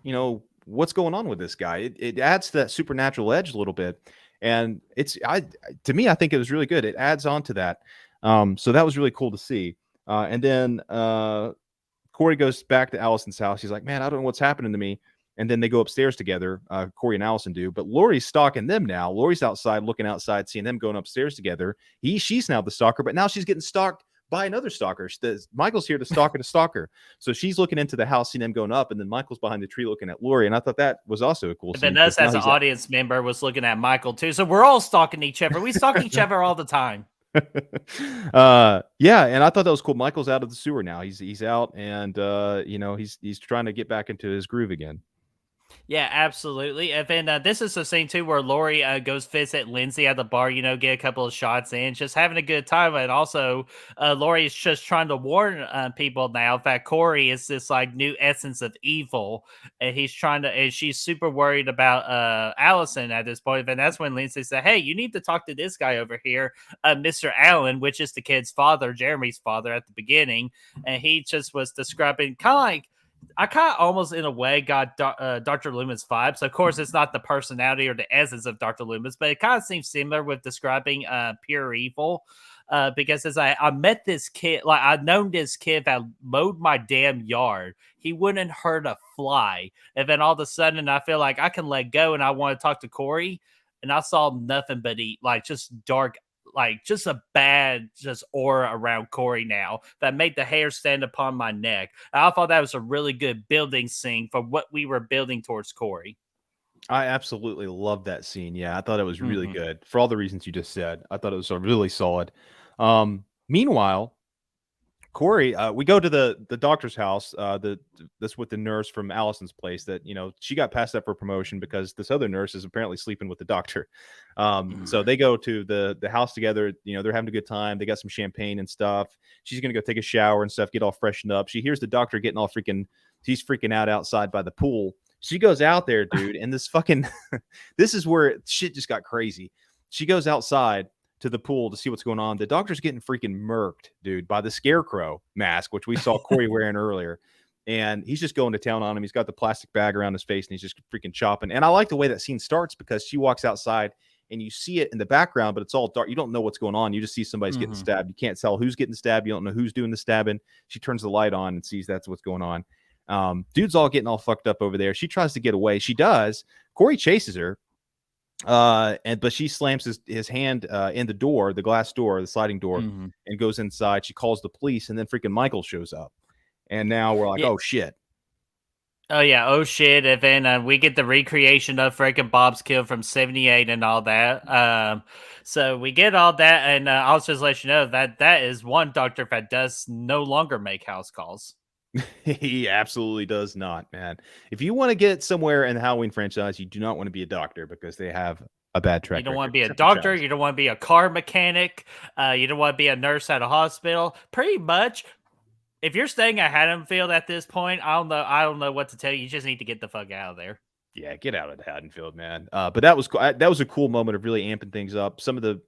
what's going on with this guy. It adds to that supernatural edge a little bit. And to me, I think it was really good. It adds on to that. So that was really cool to see. And then Corey goes back to Allison's house. He's like, man, I don't know what's happening to me. And then they go upstairs together. Corey and Allison do, but Laurie's stalking them now. Laurie's outside, looking outside, seeing them going upstairs together. She's now the stalker, but now she's getting stalked by another stalker. Michael's here to stalk a stalker. So she's looking into the house, seeing them going up, and then Michael's behind the tree looking at Laurie. And I thought that was also a cool scene. And then us as an audience member was looking at Michael too. So we're all stalking each other. We stalk each other all the time. Yeah, and I thought that was cool. Michael's out of the sewer now. He's out, and he's trying to get back into his groove again. Yeah, absolutely. And then this is the scene too where Laurie goes visit Lindsay at the bar, get a couple of shots in, just having a good time. And also, Laurie is just trying to warn people now that Corey is this like new essence of evil, and and she's super worried about Allison at this point. And that's when Lindsay said, "Hey, you need to talk to this guy over here, Mr. Allen," which is the kid's father, Jeremy's father, at the beginning, and he just was describing kind of like. I kind of almost in a way got Dr. Loomis vibes. Of course, it's not the personality or the essence of Dr. Loomis, but it kind of seems similar with describing pure evil. Because as I met this kid, like I've known this kid that mowed my damn yard. He wouldn't hurt a fly. And then all of a sudden I feel like I can let go and I want to talk to Corey. And I saw nothing but just dark, like just a bad aura around Corey now that made the hair stand upon my neck. I thought that was a really good building scene for what we were building towards Corey. I absolutely love that scene. Yeah, I thought it was really good for all the reasons you just said. I thought it was really solid. Meanwhile, Corey, we go to the doctor's house. That's with the nurse from Allison's place. That she got passed up for promotion because this other nurse is apparently sleeping with the doctor. So they go to the house together. They're having a good time. They got some champagne and stuff. She's gonna go take a shower and stuff, get all freshened up. She hears the doctor getting all freaking. He's freaking out outside by the pool. She goes out there, dude, and this fucking. This is where shit just got crazy. She goes outside to the pool to see what's going on. The doctor's getting freaking murked, dude, by the scarecrow mask, which we saw Corey wearing earlier. And he's just going to town on him. He's got the plastic bag around his face and he's just freaking chopping. And I like the way that scene starts because she walks outside and you see it in the background, but it's all dark. You don't know what's going on. You just see somebody's getting stabbed. You can't tell who's getting stabbed. You don't know who's doing the stabbing. She turns the light on and sees that's what's going on. Dude's all getting all fucked up over there. She tries to get away. She does. Corey chases her. But she slams his hand in the door, the glass door, the sliding door, and goes inside. She calls the police, and then freaking Michael shows up. And now we're like, oh shit. Oh yeah, oh shit. And then we get the recreation of freaking Bob's kill from 78 and all that. So we get all that, and I'll just let you know that is one doctor that does no longer make house calls. He absolutely does not, man. If you want to get somewhere in the Halloween franchise, you do not want to be a doctor because they have a bad track record. You don't want to be a doctor. You don't want to be a car mechanic. You don't want to be a nurse at a hospital. Pretty much, if you're staying at Haddonfield at this point, I don't know what to tell you. You just need to get the fuck out of there. Yeah, get out of Haddonfield, man. But that was that was a cool moment of really amping things up. Some of the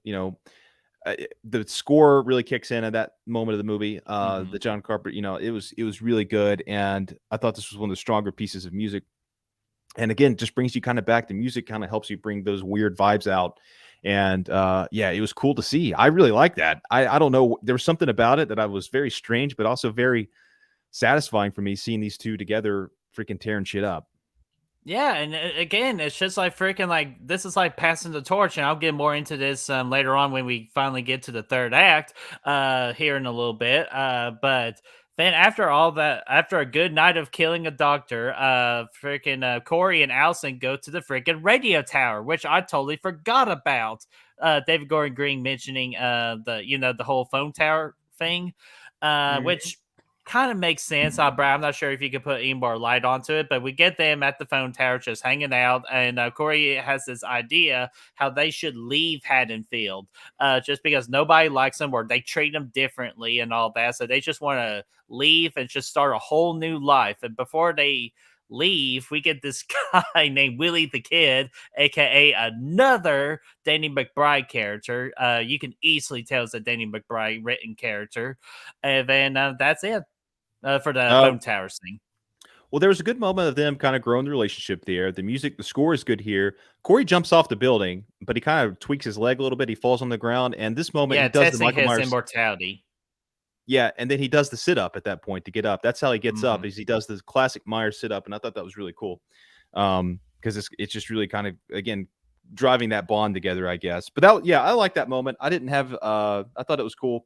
the score really kicks in at that moment of the movie. The John Carpenter, it was really good, and I thought this was one of the stronger pieces of music. And again, just brings you kind of back. The music kind of helps you bring those weird vibes out. And yeah, it was cool to see. I really like that. I don't know. There was something about it that I was very strange, but also very satisfying for me seeing these two together, freaking tearing shit up. Yeah, and again, it's just like freaking like this is like passing the torch, and I'll get more into this later on when we finally get to the third act here in a little bit. But then after all that, after a good night of killing a doctor, freaking Corey and Allison go to the freaking radio tower, which I totally forgot about. David Gordon Green mentioning the whole phone tower thing, which kind of makes sense. I'm not sure if you could put any more light onto it, but we get them at the phone tower just hanging out, and Corey has this idea how they should leave Haddonfield just because nobody likes them or they treat them differently and all that. So they just want to leave and just start a whole new life. And before they leave, we get this guy named Willie the Kid, aka another Danny McBride character. You can easily tell it's a Danny McBride written character. And then that's it for the phone tower scene. Well, there was a good moment of them kind of growing the relationship there. The music, the score is good here. Corey jumps off the building, but he kind of tweaks his leg a little bit. He falls on the ground, and this moment he does the Michael Myers immortality. Yeah, and then he does the sit up at that point to get up. That's how he gets up. Is he does the classic Myers sit up, and I thought that was really cool because it's just really kind of again driving that bond together, I guess. But I like that moment. I didn't have. I thought it was cool.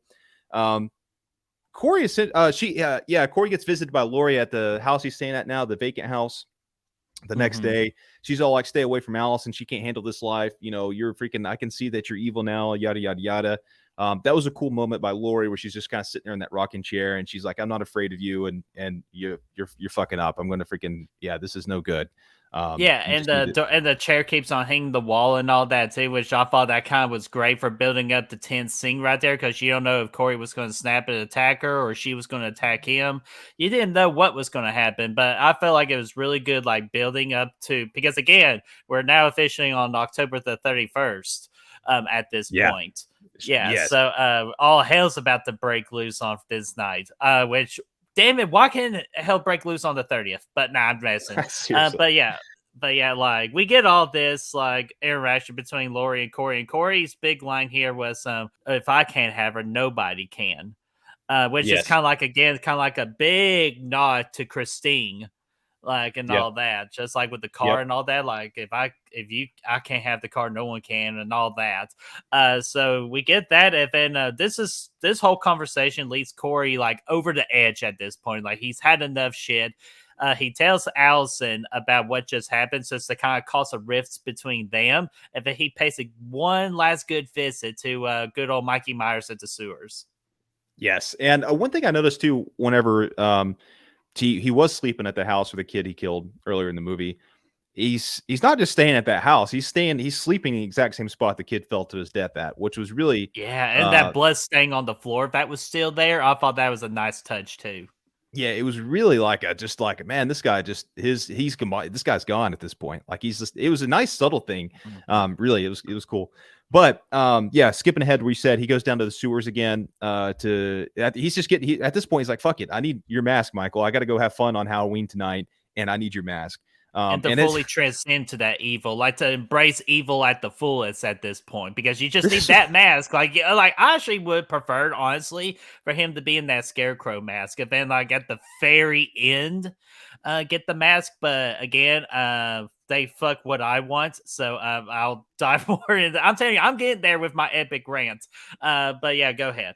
Corey is Corey gets visited by Lori at the house he's staying at now, the vacant house. The next day, she's all like, "Stay away from Allison. She can't handle this life. You're freaking. I can see that you're evil now. Yada yada yada." That was a cool moment by Lori where she's just kind of sitting there in that rocking chair and she's like, "I'm not afraid of you, and you're fucking up. I'm gonna freaking this is no good." And the chair keeps on hanging the wall and all that too, which I thought that kind of was great for building up the tense scene right there because you don't know if Corey was going to snap and attack her or she was going to attack him. You didn't know what was going to happen, but I felt like it was really good, like building up to because again, we're now officially on October the 31st at this point. Yeah, yes. So all hell's about to break loose on this night, which. Damn it, why can't hell break loose on the 30th? But nah, I'm messing. But yeah, like we get all this like interaction between Lori and Corey. And Corey's big line here was if I can't have her, nobody can. Which is kind of like a big nod to Christine. Like and all that, just like with the car and all that. Like if I can't have the car, no one can, and all that. So we get that, and then this whole conversation leads Corey like over the edge at this point. Like he's had enough shit. He tells Allison about what just happened, so it's to kind of cause a rifts between them, and then he pays one last good visit to good old Mikey Myers at the sewers. Yes, and one thing I noticed too, whenever he was sleeping at the house with the kid he killed earlier in the movie, he's not just staying at that house. He's sleeping in the exact same spot the kid fell to his death at, which was really Yeah, and uh that blood stain on the floor, if that was still there, I thought that was a nice touch too. yeah, it was really like a just like man, this guy just he's combined. This guy's gone at this point. Like he's just it was a nice subtle thing. Mhm. Really, it was cool. But yeah, skipping ahead where you said he goes down to the sewers again. He's just getting at this point. He's like, "Fuck it, I need your mask, Michael. I got to go have fun on Halloween tonight, and I need your mask." And to And it's fully transcend to that evil, like to embrace evil at the fullest at this point, because you just need this that mask. Like, yeah, like I actually would prefer, honestly, for him to be in that scarecrow mask, and then like at the very end, get the mask. But again, they fuck what I want, so I'll dive more into. I'm telling you, I'm getting there with my epic rant. But yeah, go ahead.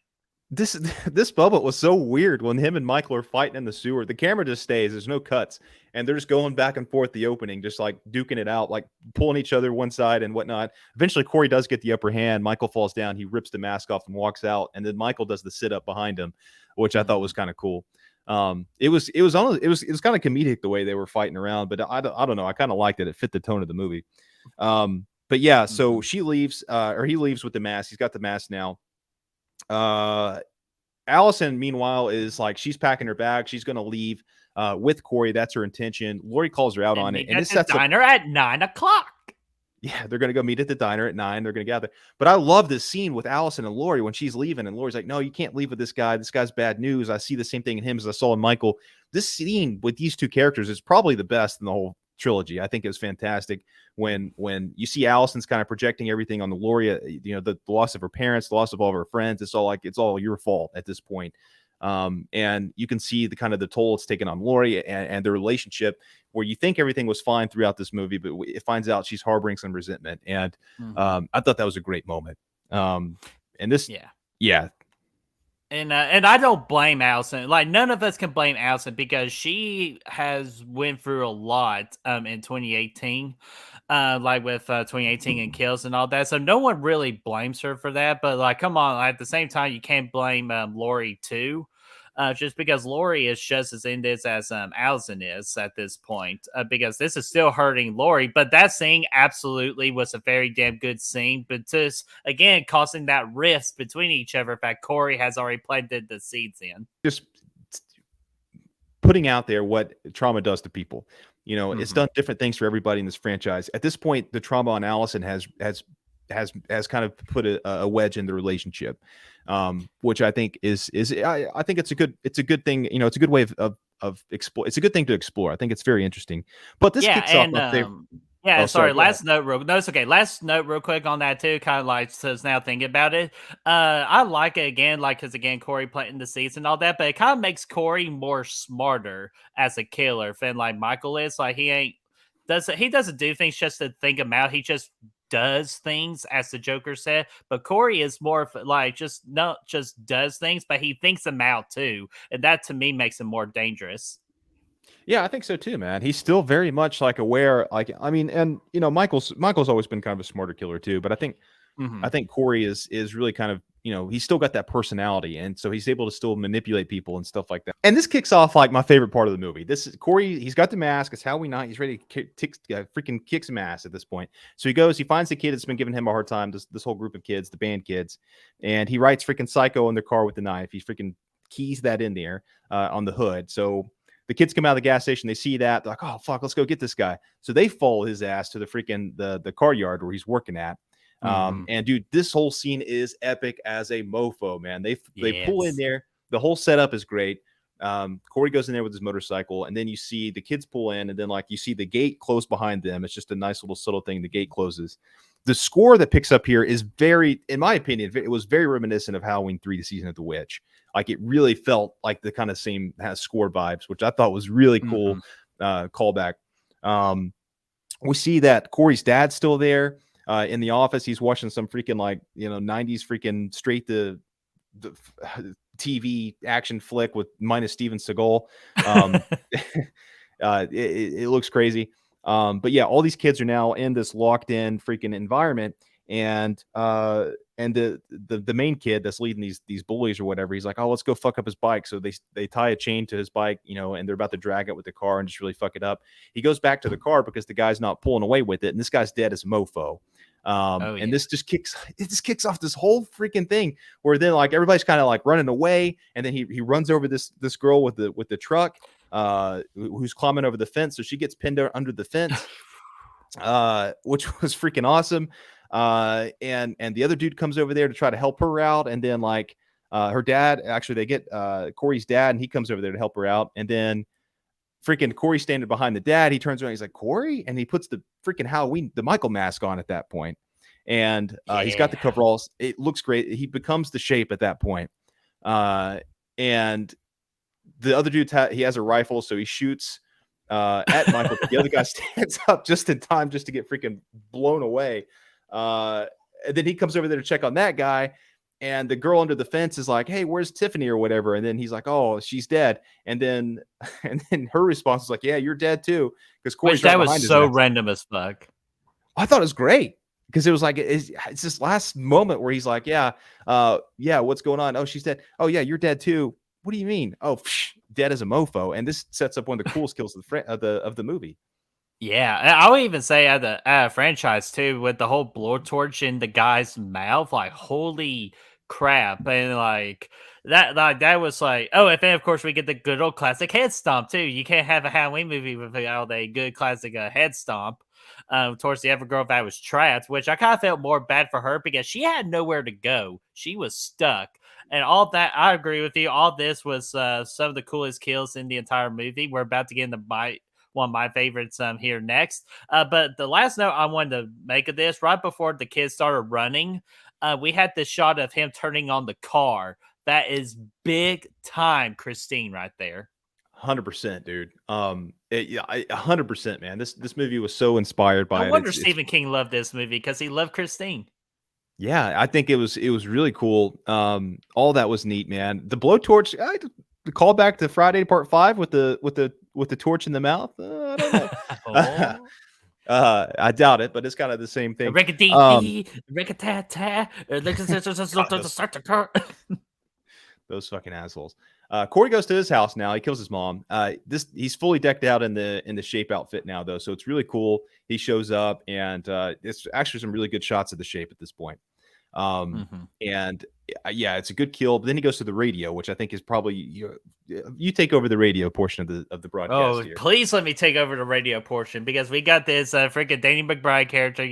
this this moment was so weird when him and Michael are fighting in the sewer. The camera just stays. There's no cuts, and they're just going back and forth the opening, just like duking it out, like pulling each other one side and whatnot. Eventually, Corey does get the upper hand. Michael falls down. He rips the mask off and walks out, and then Michael does the sit up behind him, which I thought was kind of cool. It was kind of comedic the way they were fighting around, but I don't know. I kind of liked it. It fit the tone of the movie. But yeah, so she leaves, or he leaves with the mask. He's got the mask now. Allison, meanwhile, is like she's packing her bag. She's going to leave with Corey. That's her intention. Lori calls her out And on it, meet and at this the sets up. diner at 9 o'clock. Yeah, they're going to go meet at the diner at 9. They're going to gather. But I love this scene with Allison and Lori when she's leaving, and Lori's like, "No, you can't leave with this guy. This guy's bad news. I see the same thing in him as I saw in Michael." This scene with these two characters is probably the best in the whole trilogy. I think it was fantastic when you see Allison's kind of projecting everything on the Lori, the loss of her parents, the loss of all of her friends. It's all your fault at this point. And you can see the kind of the toll it's taken on Lori and the relationship where you think everything was fine throughout this movie, but it finds out she's harboring some resentment. And I thought that was a great moment. And this, Yeah. yeah, And I don't blame Allison. Like none of us can blame Allison because she has went through a lot in 2018, like with 2018 and kills and all that. So no one really blames her for that. But like, come on, at the same time, you can't blame Lori too. Just because Lori is just as in this as Allison is at this point, because this is still hurting Lori. But that scene absolutely was a very damn good scene, but just again causing that rift between each other that Corey has already planted the seeds in. just putting out there what trauma does to people. It's done different things for everybody in this franchise. At this point, the trauma on Allison has kind of put a wedge in the relationship, which I think I think it's a good thing. It's a good way of explore. It's a good thing to explore. I think it's very interesting. But this Yeah, kicks off and my favorite. yeah, Oh, sorry. sorry. Go ahead. Last note, real. No, it's okay. Last note, real quick on that too. Kind of like so now thinking about it, I like it again, like because again, Corey planting the seeds and all that, but it kind of makes Corey more smarter as a killer than like Michael is. Like he doesn't do things just to think them out. He just does things, as the Joker said. But Corey is more of like just not just does things, but he thinks them out too, and that to me makes him more dangerous. Yeah, I think so too, man. He's still very much like aware. Like, I mean, and Michael's always been kind of a smarter killer too. But I think Corey is really kind of, he's still got that personality. And so he's able to still manipulate people and stuff like that. And this kicks off like my favorite part of the movie. This is Corey. He's got the mask. It's Halloween night. He's ready to freaking kick some ass at this point. So he finds the kid that's been giving him a hard time, this whole group of kids, the band kids. And he writes freaking psycho in their car with the knife. He freaking keys that in there on the hood. So the kids come out of the gas station. They see that. They're like, oh, fuck, let's go get this guy. So they follow his ass to the freaking the car yard where he's working at. And dude, this whole scene is epic as a mofo, man. They pull in there. The whole setup is great. Corey goes in there with his motorcycle, and then you see the kids pull in, and then like you see the gate close behind them. It's just a nice little subtle thing. The gate closes. The score that picks up here is very, in my opinion, it was very reminiscent of Halloween 3, The Season of the Witch. Like it really felt like the kind of same has score vibes, which I thought was really cool callback. We see that Corey's dad's still there in the office. He's watching some freaking 90s freaking straight to the TV action flick with minus Steven Seagal. It looks crazy. But yeah, all these kids are now in this locked in freaking environment. and the main kid that's leading these bullies or whatever, he's like, oh, let's go fuck up his bike. So they tie a chain to his bike, and they're about to drag it with the car and just really fuck it up. He goes back to the car because the guy's not pulling away with it, and this guy's dead as a mofo. And this just kicks off this whole freaking thing where then like everybody's kind of like running away, and then he runs over this girl with the truck, who's climbing over the fence, so she gets pinned under the fence, which was freaking awesome. And the other dude comes over there to try to help her out, and then like her dad, actually they get Corey's dad, and he comes over there to help her out, and then freaking Corey standing behind the dad, he turns around, he's like, Corey, and he puts the freaking the Michael mask on at that point, and he's got the coveralls. It looks great. He becomes the Shape at that point. And the other dude he has a rifle, so he shoots at Michael, but the other guy stands up just in time just to get freaking blown away. And then he comes over there to check on that guy, and the girl under the fence is like, hey, where's Tiffany or whatever? And then he's like, oh, she's dead. And then her response is like, yeah, you're dead too. Because Corey's right behind his so ass. random as fuck. I thought it was great because it was like, it's this last moment where he's like, yeah, what's going on? Oh, she's dead. Oh yeah, you're dead too. What do you mean? Oh, dead as a mofo. And this sets up one of the coolest kills of the movie. Yeah, I would even say at the franchise too, with the whole blowtorch in the guy's mouth, like holy crap, and like that was like, oh, and then of course we get the good old classic head stomp too. You can't have a Halloween movie without a good classic head stomp. Towards the other girl that was trapped, which I kind of felt more bad for her because she had nowhere to go. She was stuck. And all that, I agree with you. All this was some of the coolest kills in the entire movie. We're about to get into one of my favorites here next. But the last note I wanted to make of this, right before the kids started running, we had this shot of him turning on the car. That is big time Christine right there. 100%, dude. 100%, man. This movie was so inspired by it. I wonder Stephen King loved this movie because he loved Christine. Yeah, I think it was really cool. All that was neat, man. The blowtorch, the callback to Friday Part 5 with the torch in the mouth. I don't know. I doubt it, but it's kind of the same thing. Those fucking assholes. Corey goes to his house now. He kills his mom. He's fully decked out in the Shape outfit now, though, so it's really cool. He shows up, and it's actually some really good shots of the Shape at this point. And yeah, it's a good kill. But then he goes to the radio, which I think is probably you take over the radio portion of the broadcast. Oh, here. Please let me take over the radio portion because we got this freaking Danny McBride character,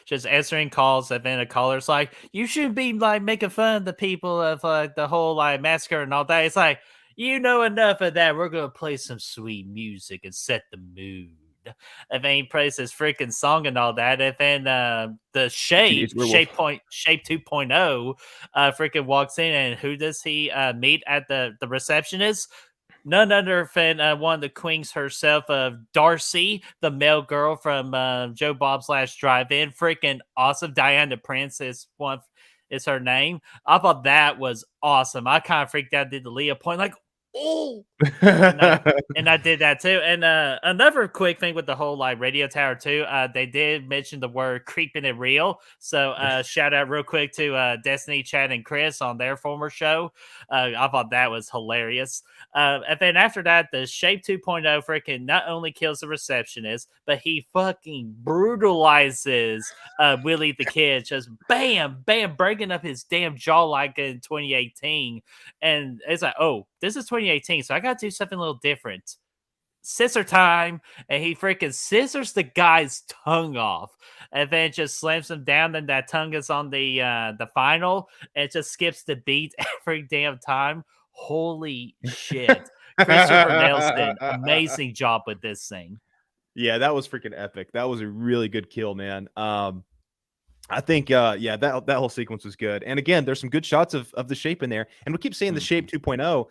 just answering calls. And then a caller's like, "You shouldn't be like making fun of the people of the whole like massacre and all that." It's like, enough of that. We're gonna play some sweet music and set the mood. And then he plays his freaking song and all that. And then the Shape 2.0 freaking walks in, and who does he meet at the receptionist? None other than one of the queens herself, of Darcy, the male girl from Joe Bob's Last Drive-In. Freaking awesome. Diana Prince is her name. I thought that was awesome. I kind of freaked out, did the Leah point, like, oh, and I did that too. And another quick thing with the whole like radio tower too, they did mention the word creeping it real. So shout out real quick to Destiny, Chad, and Chris on their former show. I thought that was hilarious. And then after that, the Shape 2.0 freaking not only kills the receptionist, but he fucking brutalizes Willie the Kid. Just bam, bam, breaking up his damn jaw like in 2018. And it's like, oh, this is 2018, so I gotta do something a little different. Scissor time, and he freaking scissors the guy's tongue off, and then just slams him down. Then that tongue is on the final, and it just skips the beat every damn time. Holy shit! Christopher Nelson, amazing job with this thing. Yeah, that was freaking epic. That was a really good kill, man. I think, that whole sequence was good. And again, there's some good shots of the Shape in there. And we keep saying the Shape 2.0.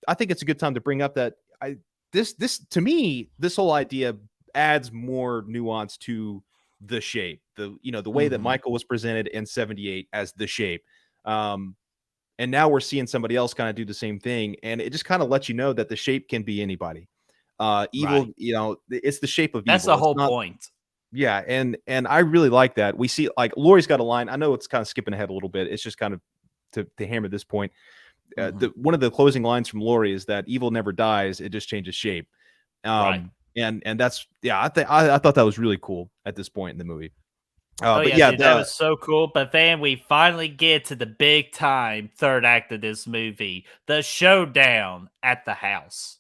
I think it's a good time to bring up that this to me, this whole idea adds more nuance to the Shape. The way that Michael was presented in 78 as the Shape. And now we're seeing somebody else kind of do the same thing. And it just kind of lets you know that the Shape can be anybody. Evil, right. It's the shape of evil. That's the whole point. Yeah, and I really like that. We see like Laurie's got a line. I know it's kind of skipping ahead a little bit. It's just kind of to hammer this point. One of the closing lines from Laurie is that evil never dies; it just changes shape. Right. And that's I thought that was really cool at this point in the movie. Oh But yeah, yeah, dude, that was so cool. But then we finally get to the big time third act of this movie, the showdown at the house.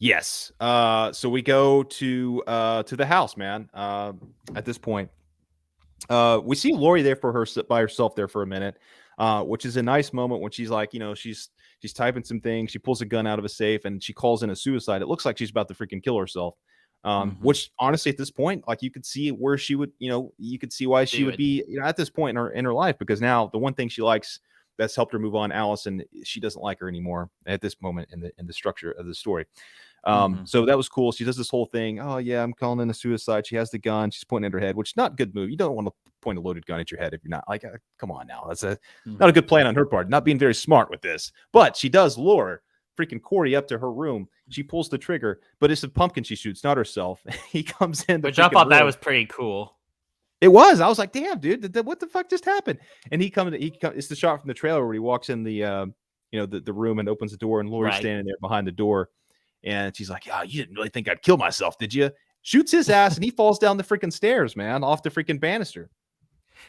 yes. So we go to the house, man. At this point, we see Lori there for her by herself there for a minute, which is a nice moment when she's like, she's typing some things. She pulls a gun out of a safe and she calls in a suicide. It looks like she's about to freaking kill herself. Which honestly, at this point, like you could see where she would, you could see why she Do would it. be, at this point in her life, because now the one thing she likes that's helped her move on, Allison, she doesn't like her anymore at this moment in the structure of the story. So that was cool. She does this whole thing. Oh yeah, I'm calling in a suicide. She has the gun. She's pointing at her head, which is not a good move. You don't want to point a loaded gun at your head if you're not like, come on now. That's not a good plan on her part. Not being very smart with this, but she does lure freaking Corey up to her room. She pulls the trigger, but it's a pumpkin she shoots, not herself. He comes in, Which I thought that was pretty cool. It was. I was like, damn, dude, what the fuck just happened? And he comes. It's the shot from the trailer where he walks in the the room and opens the door, and Laurie's standing there behind the door. And she's like, "Oh, you didn't really think I'd kill myself, did you?" Shoots his ass, and he falls down the freaking stairs, man, off the freaking banister.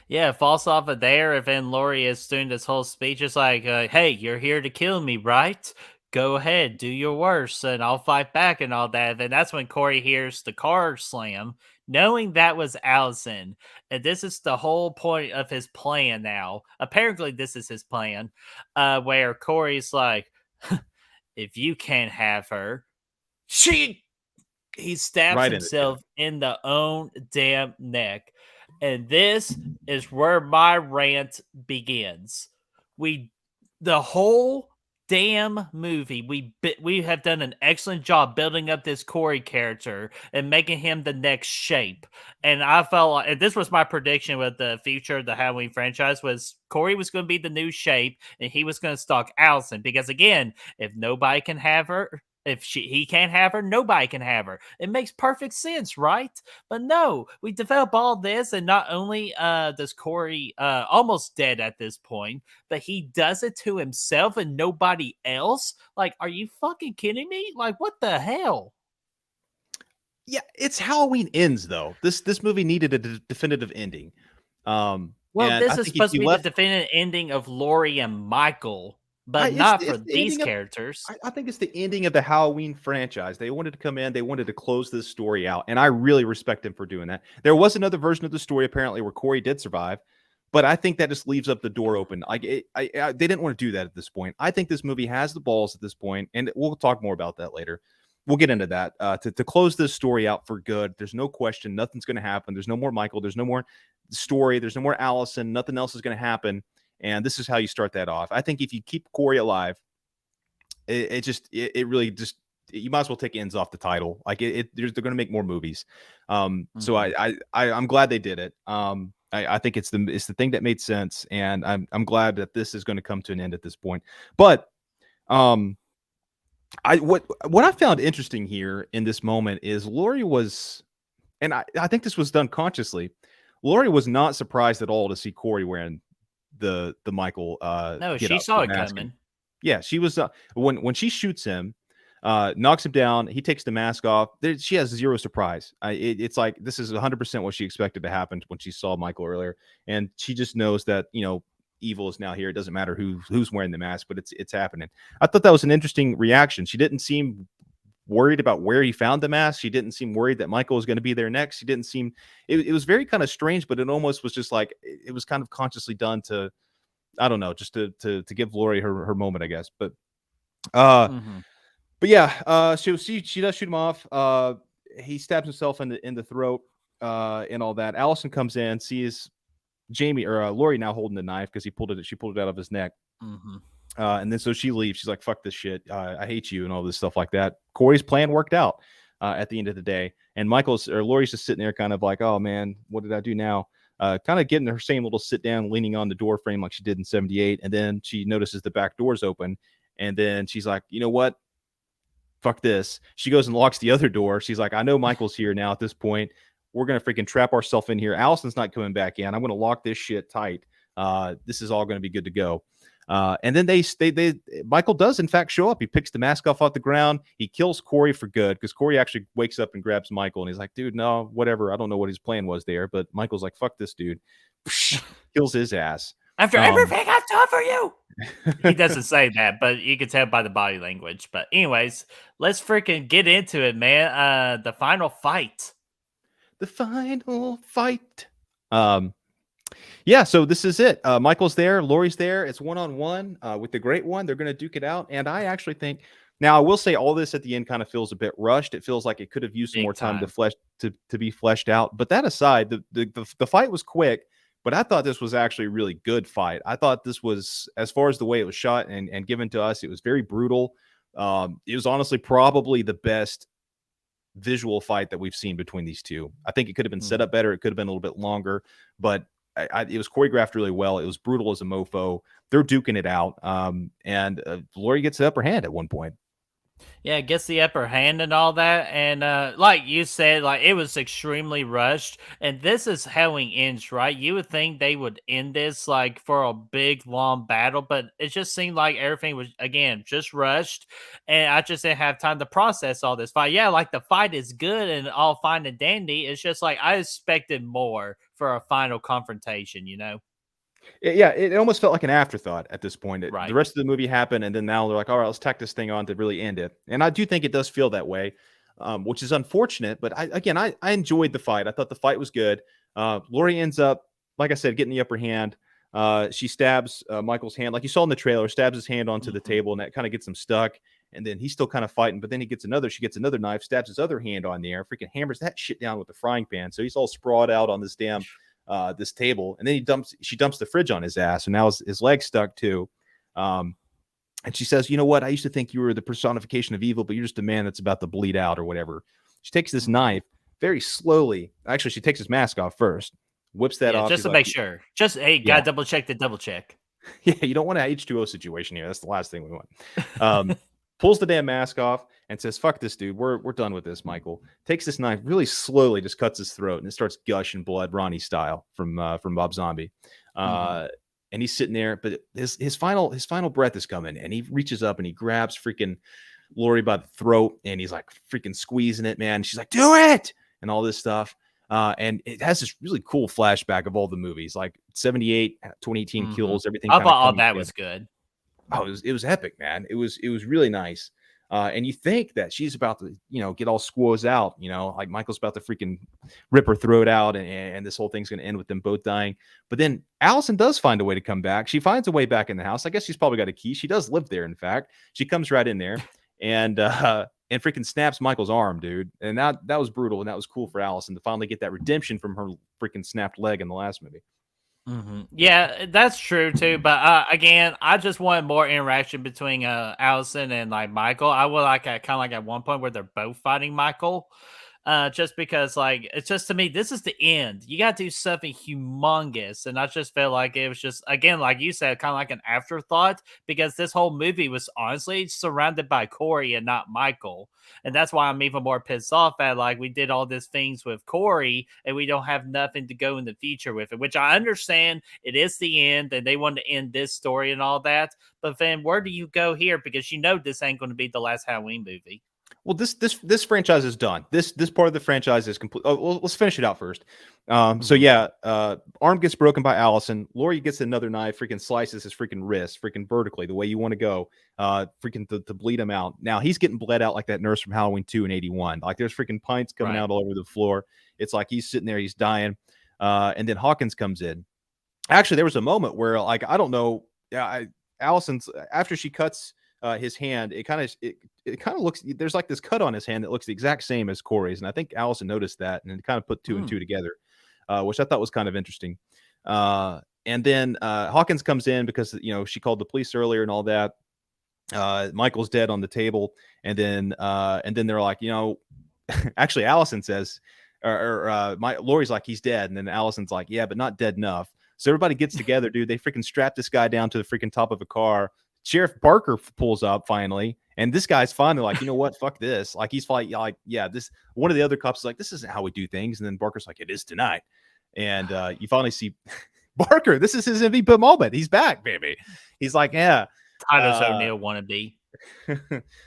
Yeah, falls off of there. And then Laurie is doing this whole speech. It's like, hey, you're here to kill me, right? Go ahead, do your worst, and I'll fight back and all that. And that's when Corey hears the car slam, knowing that was Allison. And this is the whole point of his plan now. Apparently, this is his plan, where Corey's like, if you can't have her, he stabs Right in it, himself in the own damn neck. And this is where my rant begins. The whole damn movie, we have done an excellent job building up this Corey character and making him the next shape. And I felt like, and this was my prediction with the future of the Halloween franchise, was Corey was going to be the new shape and he was going to stalk Allison. Because again, if nobody can have her, if he can't have her, nobody can have her. It makes perfect sense, right? But no, we develop all this, and not only does Corey almost dead at this point, but he does it to himself and nobody else. Like, are you fucking kidding me? Like, what the hell? Yeah, it's Halloween Ends though. This movie needed a definitive ending. Well, this is supposed to be the definitive ending of Laurie and Michael. But not for these characters. I think it's the ending of the Halloween franchise. They wanted to come in. They wanted to close this story out. And I really respect them for doing that. There was another version of the story, apparently, where Corey did survive. But I think that just leaves up the door open. They didn't want to do that at this point. I think this movie has the balls at this point, and we'll talk more about that later. We'll get into that. To close this story out for good, there's no question. Nothing's going to happen. There's no more Michael. There's no more story. There's no more Allison. Nothing else is going to happen. And this is how you start that off. I think if you keep Corey alive, it really just, you might as well take Ends off the title. Like they're going to make more movies. So I'm glad they did it. I think it's the thing that made sense, and I'm glad that this is going to come to an end at this point. But what I found interesting here in this moment is Laurie was, and I think this was done consciously. Laurie was not surprised at all to see Corey wearing the Michael no, she saw it coming. Yeah, she was when she shoots him, knocks him down, he takes the mask off. She has zero surprise. It's like this is 100% what she expected to happen when she saw Michael earlier, and she just knows that evil is now here. It doesn't matter who's wearing the mask, but it's happening. I thought that was an interesting reaction. She didn't seem worried about where he found the mask. She didn't seem worried that Michael was going to be there next. She didn't seem, it was very kind of strange, but it almost was just like, it was kind of consciously done to, I don't know, just to give Laurie her moment, I guess. But yeah, she does shoot him off. He stabs himself in the throat, and all that. Allison comes in, sees Jamie or Laurie now holding the knife because she pulled it out of his neck. And then so she leaves. She's like, fuck this shit. I hate you and all this stuff like that. Corey's plan worked out at the end of the day. And Laurie's just sitting there kind of like, oh man, what did I do now? Kind of getting her same little sit down, leaning on the door frame like she did in 78. And then she notices the back door's open. And then she's like, you know what? Fuck this. She goes and locks the other door. She's like, I know Michael's here now at this point. We're going to freaking trap ourselves in here. Allison's not coming back in. I'm going to lock this shit tight. This is all going to be good to go. And then Michael does in fact show up. He picks the mask off the ground. He kills Corey for good because Corey actually wakes up and grabs Michael and he's like, dude, no, whatever. I don't know what his plan was there, but Michael's like, fuck this dude. Kills his ass. After everything I've done for you. He doesn't say that, but you can tell by the body language. But anyways, let's freaking get into it, man. The final fight. The final fight. Yeah, so this is it. Michael's there, Laurie's there. It's one-on-one with the Great One. They're going to duke it out. And I actually think, now I will say all this at the end kind of feels a bit rushed. It feels like it could have used some more time to be fleshed out. But that aside, the fight was quick, but I thought this was actually a really good fight. I thought this was, as far as the way it was shot and given to us, it was very brutal. It was honestly probably the best visual fight that we've seen between these two. I think it could have been set up better. It could have been a little bit longer, but it was choreographed really well. It was brutal as a mofo. They're duking it out. And Laurie gets the upper hand at one point. Yeah, it gets the upper hand and all that. And like you said, like it was extremely rushed. And this is Howling ends, right? You would think they would end this like for a big, long battle, but it just seemed like everything was, again, just rushed. And I just didn't have time to process all this fight. Yeah, like the fight is good and all fine and dandy. It's just like I expected more for a final confrontation, you know? Yeah, it almost felt like an afterthought at this point. Right. The rest of the movie happened, and then now they're like, all right, let's tack this thing on to really end it. And I do think it does feel that way, which is unfortunate. But I enjoyed the fight. I thought the fight was good. Laurie ends up, like I said, getting the upper hand. She stabs Michael's hand, like you saw in the trailer, stabs his hand onto the table, and that kind of gets him stuck. And then he's still kind of fighting, but then she gets another knife, stabs his other hand on there, freaking hammers that shit down with the frying pan. So he's all sprawled out on this damn this table, and then she dumps the fridge on his ass, and now his leg's stuck too. And she says, you know what, I used to think you were the personification of evil, but you're just a man that's about to bleed out or whatever. She takes this knife very slowly. Actually, she takes his mask off first, whips that off just to make sure. Just gotta double check. Yeah, you don't want an H2O situation here. That's the last thing we want. Pulls the damn mask off and says, fuck this dude. We're done with this, Michael. Takes this knife, really slowly just cuts his throat, and it starts gushing blood, Ronnie style from Bob Zombie. And he's sitting there, but his final breath is coming, and he reaches up and he grabs freaking Laurie by the throat, and he's like freaking squeezing it, man. She's like, do it! And all this stuff. And it has this really cool flashback of all the movies, like 78, 2018 kills, everything. I thought all that was good. Oh, it was epic, man. It was really nice. And you think that she's about to, get all squoze out, like Michael's about to freaking rip her throat out, and this whole thing's going to end with them both dying. But then Allison does find a way to come back. She finds a way back in the house. I guess she's probably got a key. She does live there, in fact. She comes right in there and freaking snaps Michael's arm, dude. And that was brutal, and that was cool for Allison to finally get that redemption from her freaking snapped leg in the last movie. Yeah, that's true too. But again, I just wanted more interaction between Allison and like Michael. I would like kind of like at one point where they're both fighting Michael. Just because like it's just, to me, this is the end. You got to do something humongous, and I just felt like it was just, again, like you said, kind of like an afterthought, because this whole movie was honestly surrounded by Corey and not Michael. And that's why I'm even more pissed off at, like, we did all these things with Corey and we don't have nothing to go in the future with it, which I understand it is the end and they wanted to end this story and all that. But then where do you go here? Because this ain't going to be the last Halloween movie. Well, this franchise is done. This part of the franchise is complete. Oh, well, let's finish it out first. So yeah, arm gets broken by Allison. Laurie gets another knife, freaking slices his freaking wrist, freaking vertically, the way you want to go, freaking to bleed him out. Now he's getting bled out like that nurse from Halloween 2 in 81. Like there's freaking pints coming out all over the floor. It's like he's sitting there, he's dying. And then Hawkins comes in. Actually, there was a moment where, like, I don't know, Allison's, after she cuts his hand, it kind of looks, there's like this cut on his hand that looks the exact same as Corey's, and I think Allison noticed that and kind of put two and two together, which I thought was kind of interesting. And then Hawkins comes in because she called the police earlier and all that. Michael's dead on the table, and then they're like, actually Allison says, Laurie's like, he's dead, and then Allison's like, yeah, but not dead enough. So everybody gets together, dude. They freaking strap this guy down to the freaking top of a car. Sheriff Barker pulls up finally, And this guy's finally like, you know what? Fuck this. Like he's like, yeah, this one of the other cops is like, this isn't how we do things. And then Barker's like, it is tonight. And you finally see Barker. This is his MVP moment. He's back, baby. He's like, yeah. Titus O'Neil wannabe.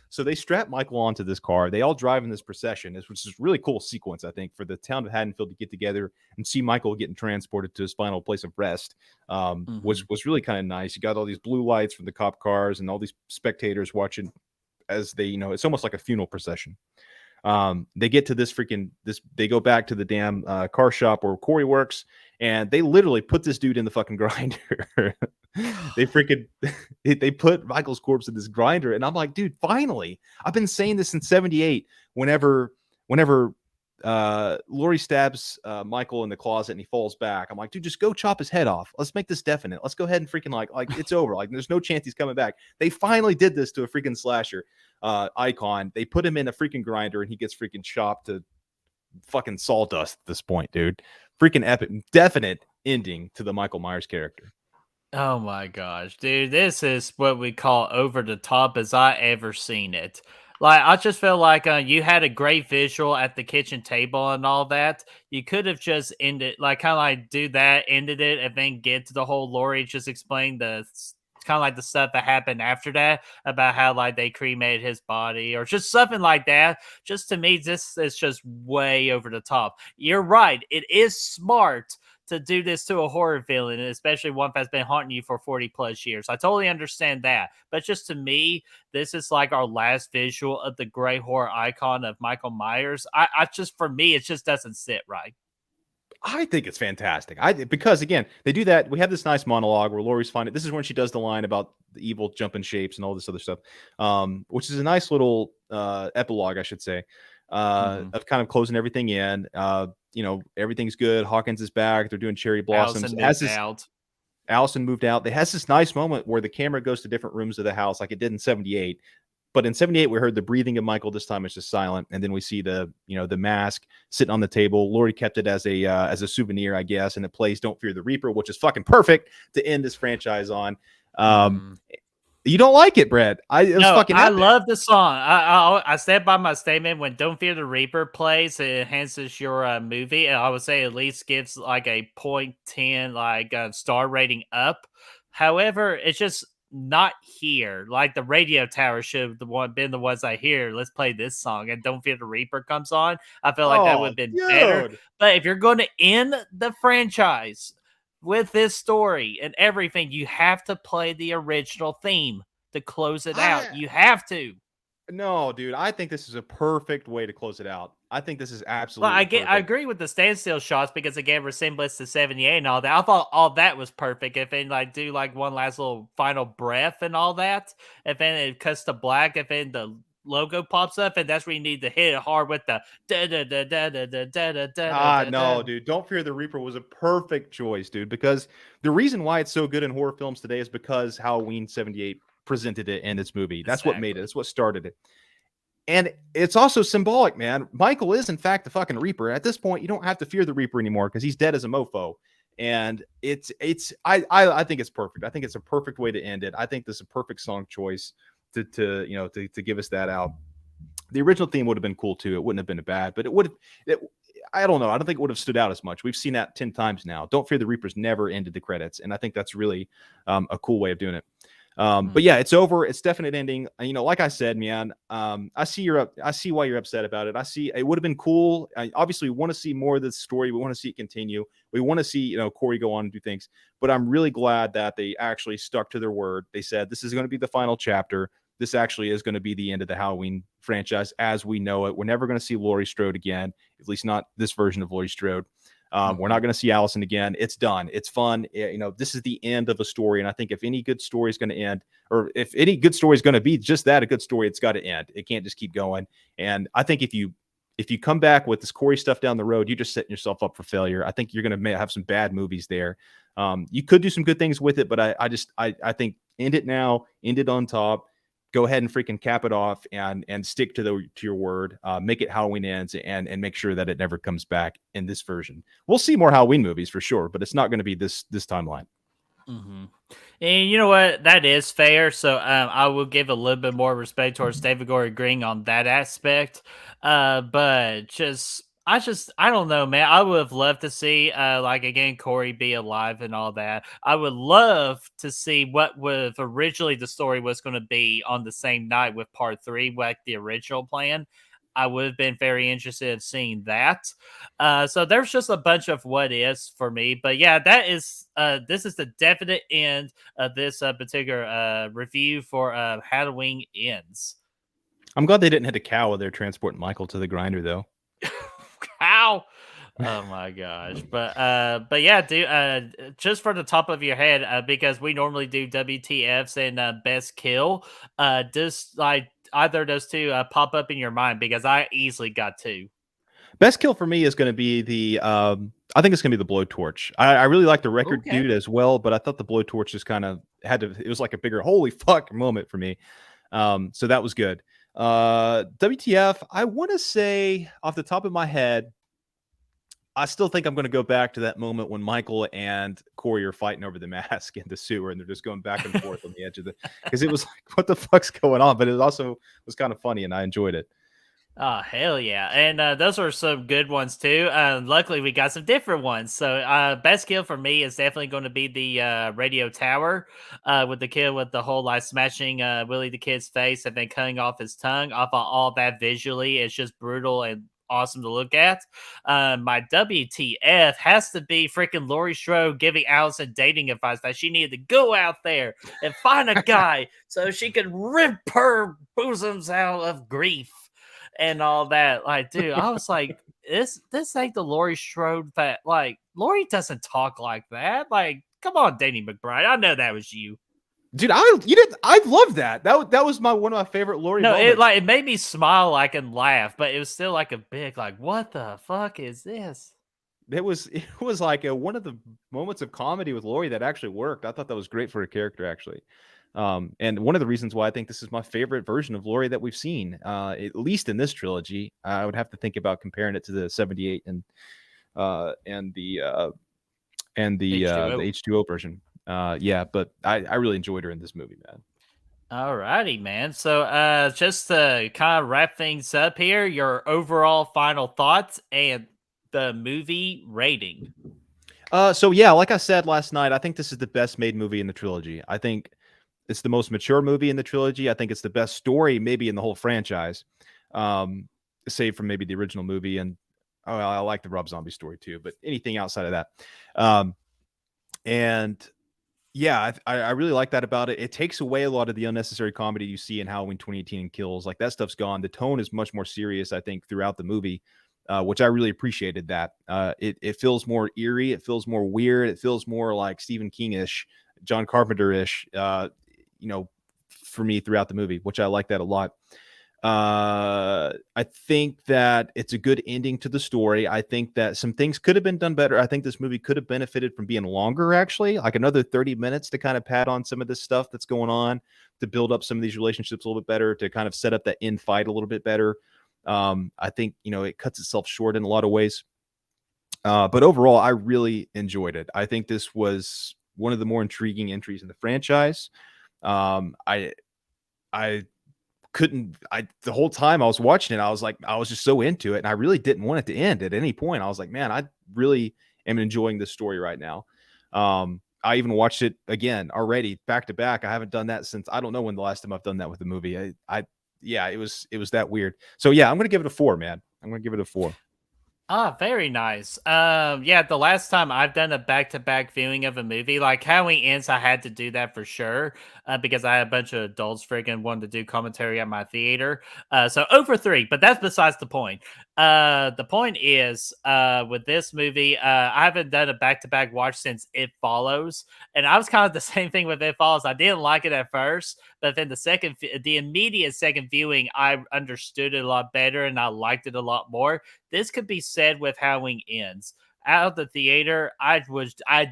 So they strap Michael onto this car. They all drive in this procession, which is a really cool sequence, I think, for the town of Haddonfield to get together and see Michael getting transported to his final place of rest. Was really kind of nice. You got all these blue lights from the cop cars and all these spectators watching as they, it's almost like a funeral procession. They get to they go back to the damn car shop where Corey works, and they literally put this dude in the fucking grinder. They put Michael's corpse in this grinder, and I'm like, dude, finally. I've been saying this since 78 whenever Laurie stabs Michael in the closet and he falls back. I'm like, dude, just go chop his head off. Let's make this definite. Let's go ahead and freaking like it's over. Like there's no chance he's coming back. They finally did this to a freaking slasher icon. They put him in a freaking grinder and he gets freaking chopped to fucking sawdust at this point, dude. Freaking epic, definite ending to the Michael Myers character. Oh my gosh, dude, this is what we call over the top as I ever seen it. Like, I just feel like you had a great visual at the kitchen table and all that. You could have just ended, like, kind of like do that, ended it, and then get to the whole Laurie, just explain the kind of like the stuff that happened after that about how like they cremated his body or just something like that. Just to me, this is just way over the top. You're right. It is smart to do this to a horror villain, especially one that's been haunting you for 40 plus years. I totally understand that. But just to me, this is like our last visual of the gray horror icon of Michael Myers. I just, for me, it just doesn't sit right. I think it's fantastic. Because again, they do that. We have this nice monologue where Laurie's finding. This is when she does the line about the evil jumping shapes and all this other stuff, which is a nice little epilogue, I should say, of kind of closing everything in. Everything's good. Hawkins is back. They're doing cherry blossoms. Allison moved out. They has this nice moment where the camera goes to different rooms of the house, like it did in 78. But in 78, we heard the breathing of Michael. This time it's just silent. And then we see the mask sitting on the table. Laurie kept it as a souvenir, I guess. And it plays Don't Fear the Reaper, which is fucking perfect to end this franchise on. You don't like it, Brett? I love the song. I stand by my statement. When Don't Fear the Reaper plays, it enhances your movie. And I would say at least gives like a 0.10 like star rating up. However, it's just not here. Like the radio tower should have been the ones I hear. Let's play this song, and Don't Fear the Reaper comes on. I feel like that would have been better. But if you're going to end the franchise with this story and everything, you have to play the original theme to close it out. You have to. No, dude, I think this is a perfect way to close it out. I think this is absolutely perfect. I agree with the standstill shots because it gave resemblance to 78 and all that. I thought all that was perfect. If then like do like one last little final breath and all that, if then it cuts to black, if then the logo pops up, and that's where you need to hit it hard with the da da da da da da da da da. No, dude, Don't Fear the Reaper was a perfect choice, dude, because the reason why it's so good in horror films today is because Halloween 78 presented it in its movie. That's what made it. That's what started it. And it's also symbolic, man. Michael is, in fact, the fucking Reaper. At this point, you don't have to fear the Reaper anymore because he's dead as a mofo. And I think it's perfect. I think it's a perfect way to end it. I think this is a perfect song choice to give us that out. The original theme would have been cool too. It wouldn't have been bad, but I don't know. I don't think it would have stood out as much. We've seen that 10 times now. Don't Fear the Reaper's never ended the credits, and I think that's really a cool way of doing it. But yeah, it's over. It's definite ending. Like I said, man, I see why you're upset about it. I see it would have been cool. Obviously, we want to see more of this story. We want to see it continue. We want to see, Corey go on and do things, but I'm really glad that they actually stuck to their word. They said, this is going to be the final chapter. This actually is going to be the end of the Halloween franchise as we know it. We're never going to see Laurie Strode again, at least not this version of Laurie Strode. We're not going to see Allison again. It's done. It's fun. This is the end of a story. And I think if any good story is going to end, or if any good story is going to be just that, a good story, it's got to end. It can't just keep going. And I think if you come back with this Corey stuff down the road, you're just setting yourself up for failure. I think you're going to have some bad movies there. You could do some good things with it, but I think end it now, end it on top. Go ahead and freaking cap it off and stick to your word. Make it Halloween ends and make sure that it never comes back in this version. We'll see more Halloween movies for sure, but it's not going to be this timeline. Mm-hmm. And you know what? That is fair. So I will give a little bit more respect towards David Gore agreeing on that aspect. But I don't know, man. I would have loved to see, like again, Corey be alive and all that. I would love to see what would originally the story was going to be on the same night with part three, like the original plan. I would have been very interested in seeing that. So there's just a bunch of what ifs for me. But yeah, that is this is the definite end of this particular review for Halloween Ends. I'm glad they didn't hit a cow while they're transporting Michael to the grinder, though. How? Oh my gosh. But yeah, dude, just for the top of your head, because we normally do WTFs and best kill, does like either of those two pop up in your mind? Because I easily got two. Best kill for me is going to be I think it's going to be the blowtorch. I really like the record Okay. dude as well, but I thought the blowtorch just kind of it was like a bigger holy fuck moment for me. So that was good. WTF, I want to say off the top of my head, I still think I'm going to go back to that moment when Michael and Corey are fighting over the mask in the sewer, and they're just going back and forth on the edge of because it was like, what the fuck's going on? But it also was kind of funny, and I enjoyed it. Oh hell yeah! And those are some good ones too. Luckily, we got some different ones. So, best kill for me is definitely going to be the radio tower, with the kill with the whole like smashing Willie the Kid's face and then cutting off his tongue. Off of all that visually, it's just brutal and awesome to look at. My WTF has to be freaking Laurie Strode giving Allison dating advice that she needed to go out there and find a guy so she could rip her bosoms out of grief and all that. Like, dude, I was like, this ain't the Laurie Strode that like Laurie doesn't talk like that. Like, come on, Danny McBride. I know that was you. Dude, I love that. That was one of my favorite Laurie No, moments. it made me smile like and laugh, but it was still like a big like, what the fuck is this? It was like one of the moments of comedy with Laurie that actually worked. I thought that was great for a character, actually. And one of the reasons why I think this is my favorite version of Laurie that we've seen, at least in this trilogy. I would have to think about comparing it to the 78 and the H2O. H2O version. Yeah, but I really enjoyed her in this movie, man. Alrighty, man. So, just to kind of wrap things up here, your overall final thoughts and the movie rating. So yeah, like I said last night, I think this is the best made movie in the trilogy. I think it's the most mature movie in the trilogy. I think it's the best story maybe in the whole franchise, save from maybe the original movie. And I like the Rob Zombie story too, but anything outside of that. And yeah, I really like that about it. It takes away a lot of the unnecessary comedy you see in Halloween 2018 and Kills. Like that stuff's gone. The tone is much more serious, I think, throughout the movie. Which I really appreciated that. It feels more eerie. It feels more weird. It feels more like Stephen King-ish, John Carpenter-ish, for me throughout the movie, which I like that a lot. I think that it's a good ending to the story. I think that some things could have been done better. I think this movie could have benefited from being longer, actually, like another 30 minutes to kind of pad on some of this stuff that's going on, to build up some of these relationships a little bit better, to kind of set up that end fight a little bit better. I think, it cuts itself short in a lot of ways. But overall, I really enjoyed it. I think this was one of the more intriguing entries in the franchise. I couldn't, the whole time I was watching it, I was just so into it. And I really didn't want it to end at any point. I was like, man, I really am enjoying this story right now. I even watched it again already back to back. I haven't done that since, I don't know when the last time I've done that with a movie. Yeah, it was that weird. So yeah, I'm gonna give it a 4, man. I'm gonna give it a 4. Ah, very nice. Yeah, the last time I've done a back-to-back viewing of a movie, like Halloween Ends, I had to do that for sure, because I had a bunch of adults friggin' wanting to do commentary at my theater. So over 3, but that's besides the point. The point is, with this movie, I haven't done a back-to-back watch since It Follows, and I was kind of the same thing with It Follows. I didn't like it at first, but then the immediate second viewing, I understood it a lot better and I liked it a lot more. This could be said with Halloween Ends. Out of the theater, I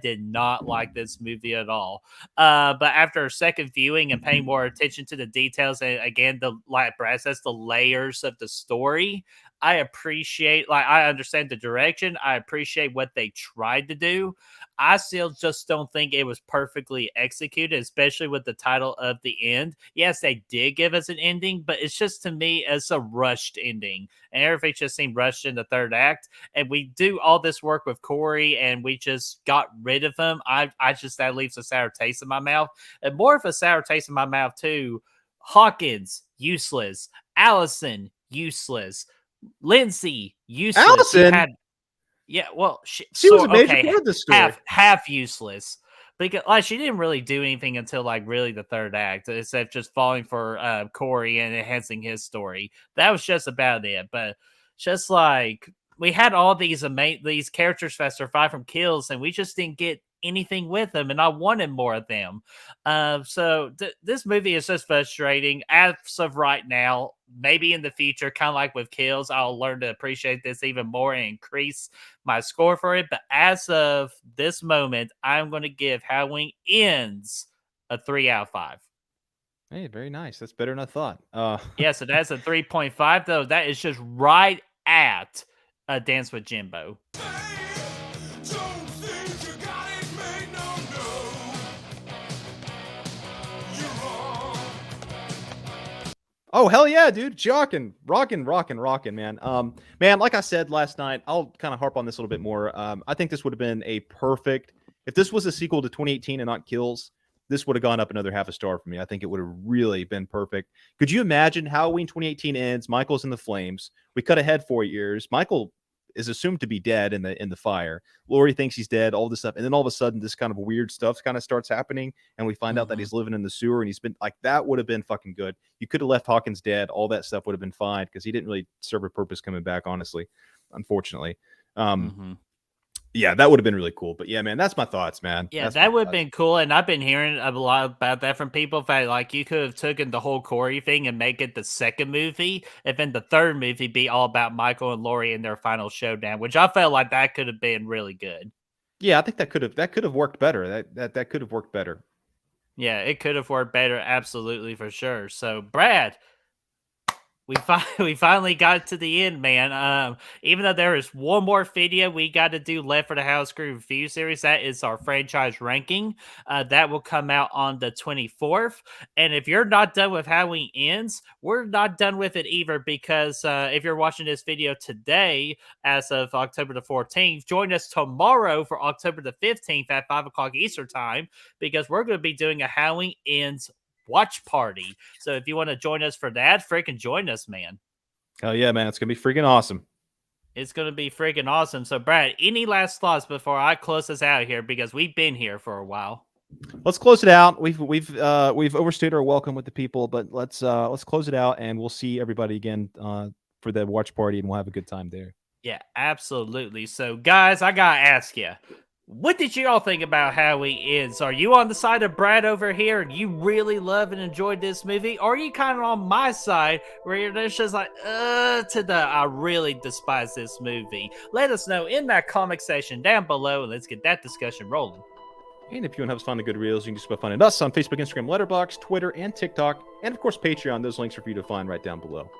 did not like this movie at all. But after a second viewing and paying more attention to the details, and again, like Brad says, the layers of the story, I understand the direction. I appreciate what they tried to do. I still just don't think it was perfectly executed, especially with the title of the end. Yes, they did give us an ending, but it's just, to me, it's a rushed ending. And everything just seemed rushed in the third act. And we do all this work with Corey and we just got rid of him. That leaves a sour taste in my mouth. And more of a sour taste in my mouth, too. Hawkins, useless. Allison, useless. Lindsay, useless. Allison? Yeah, well, she was a major part of the story. Half useless. Because she didn't really do anything until really the third act, except just falling for Corey and enhancing his story. That was just about it. But just we had all these characters that survived from kills, and we just didn't get anything with them, and I wanted more of them. So this movie is just frustrating as of right now. Maybe in the future, kind of like with kills, I'll learn to appreciate this even more and increase my score for it. But as of this moment, I'm going to give Halloween Ends a 3 out of 5. Hey, very nice. That's better than I thought. Yeah, so that's a 3.5, though. That is just right at a Dance with Jimbo. Oh, hell yeah, dude. Rockin', man. Man, like I said last night, I'll kind of harp on this a little bit more. I think this would have been a perfect, if this was a sequel to 2018 and not Kills, this would have gone up another half a star for me. I think it would have really been perfect. Could you imagine Halloween 2018 ends, Michael's in the flames. We cut ahead 4 years. Michael is assumed to be dead in the fire. Laurie thinks he's dead, all this stuff. And then all of a sudden, this kind of weird stuff kind of starts happening. And we find out that he's living in the sewer and he's been that would have been fucking good. You could have left Hawkins dead. All that stuff would have been fine because he didn't really serve a purpose coming back, honestly, unfortunately. Yeah, that would have been really cool. But yeah, man, that's my thoughts, man. Yeah, that would have been cool. And I've been hearing a lot about that from people. That you could have taken the whole Corey thing and make it the second movie, and then the third movie be all about Michael and Laurie in their final showdown, which I felt like that could have been really good. Yeah, I think that could have worked better. That could have worked better. Yeah, it could have worked better, absolutely, for sure. So, Brad, we finally got to the end, man. Even though there is one more video we got to do left for the HalloScream Review Series, that is our franchise ranking. That will come out on the 24th. And if you're not done with Halloween Ends, we're not done with it either, because if you're watching this video today, as of October the 14th, join us tomorrow for October the 15th at 5 o'clock Eastern Time, because we're going to be doing a Halloween Ends watch party. So if you want to join us for that, freaking join us, man. Hell yeah, man. It's gonna be freaking awesome. It's gonna be freaking awesome. So Brad, any last thoughts before I close this out here, because we've been here for a while? Let's close it out. We've overstayed our welcome with the people, but let's close it out, and we'll see everybody again for the watch party, and we'll have a good time there. Yeah, absolutely. So guys, I gotta ask you, what did you all think about Halloween Ends? Are you on the side of Brad over here and you really love and enjoyed this movie? Or are you kind of on my side where you're just like, I really despise this movie? Let us know in that comment section down below, and let's get that discussion rolling. And if you want to help us find the good reels, you can just go find us on Facebook, Instagram, Letterboxd, Twitter, and TikTok. And of course, Patreon. Those links are for you to find right down below.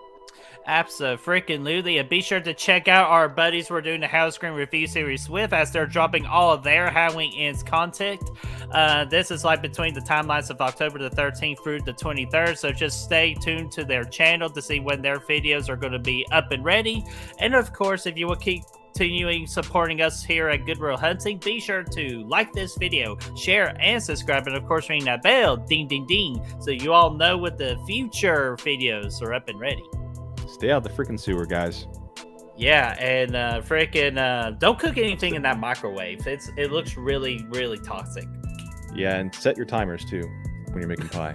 Abso-freaking-lutely. And be sure to check out our buddies we're doing the HalloScream Review Series with, as they're dropping all of their Halloween Ends content. This is between the timelines of October the 13th through the 23rd, so just stay tuned to their channel to see when their videos are going to be up and ready. And of course, if you will keep continuing supporting us here at Good Real Hunting, be sure to like this video, share, and subscribe, and of course ring that bell, ding ding ding, so you all know what the future videos are up and ready. Stay out of the freaking sewer, guys. Yeah, and don't cook anything in that microwave. It looks really, really toxic. Yeah, and set your timers too when you're making pie.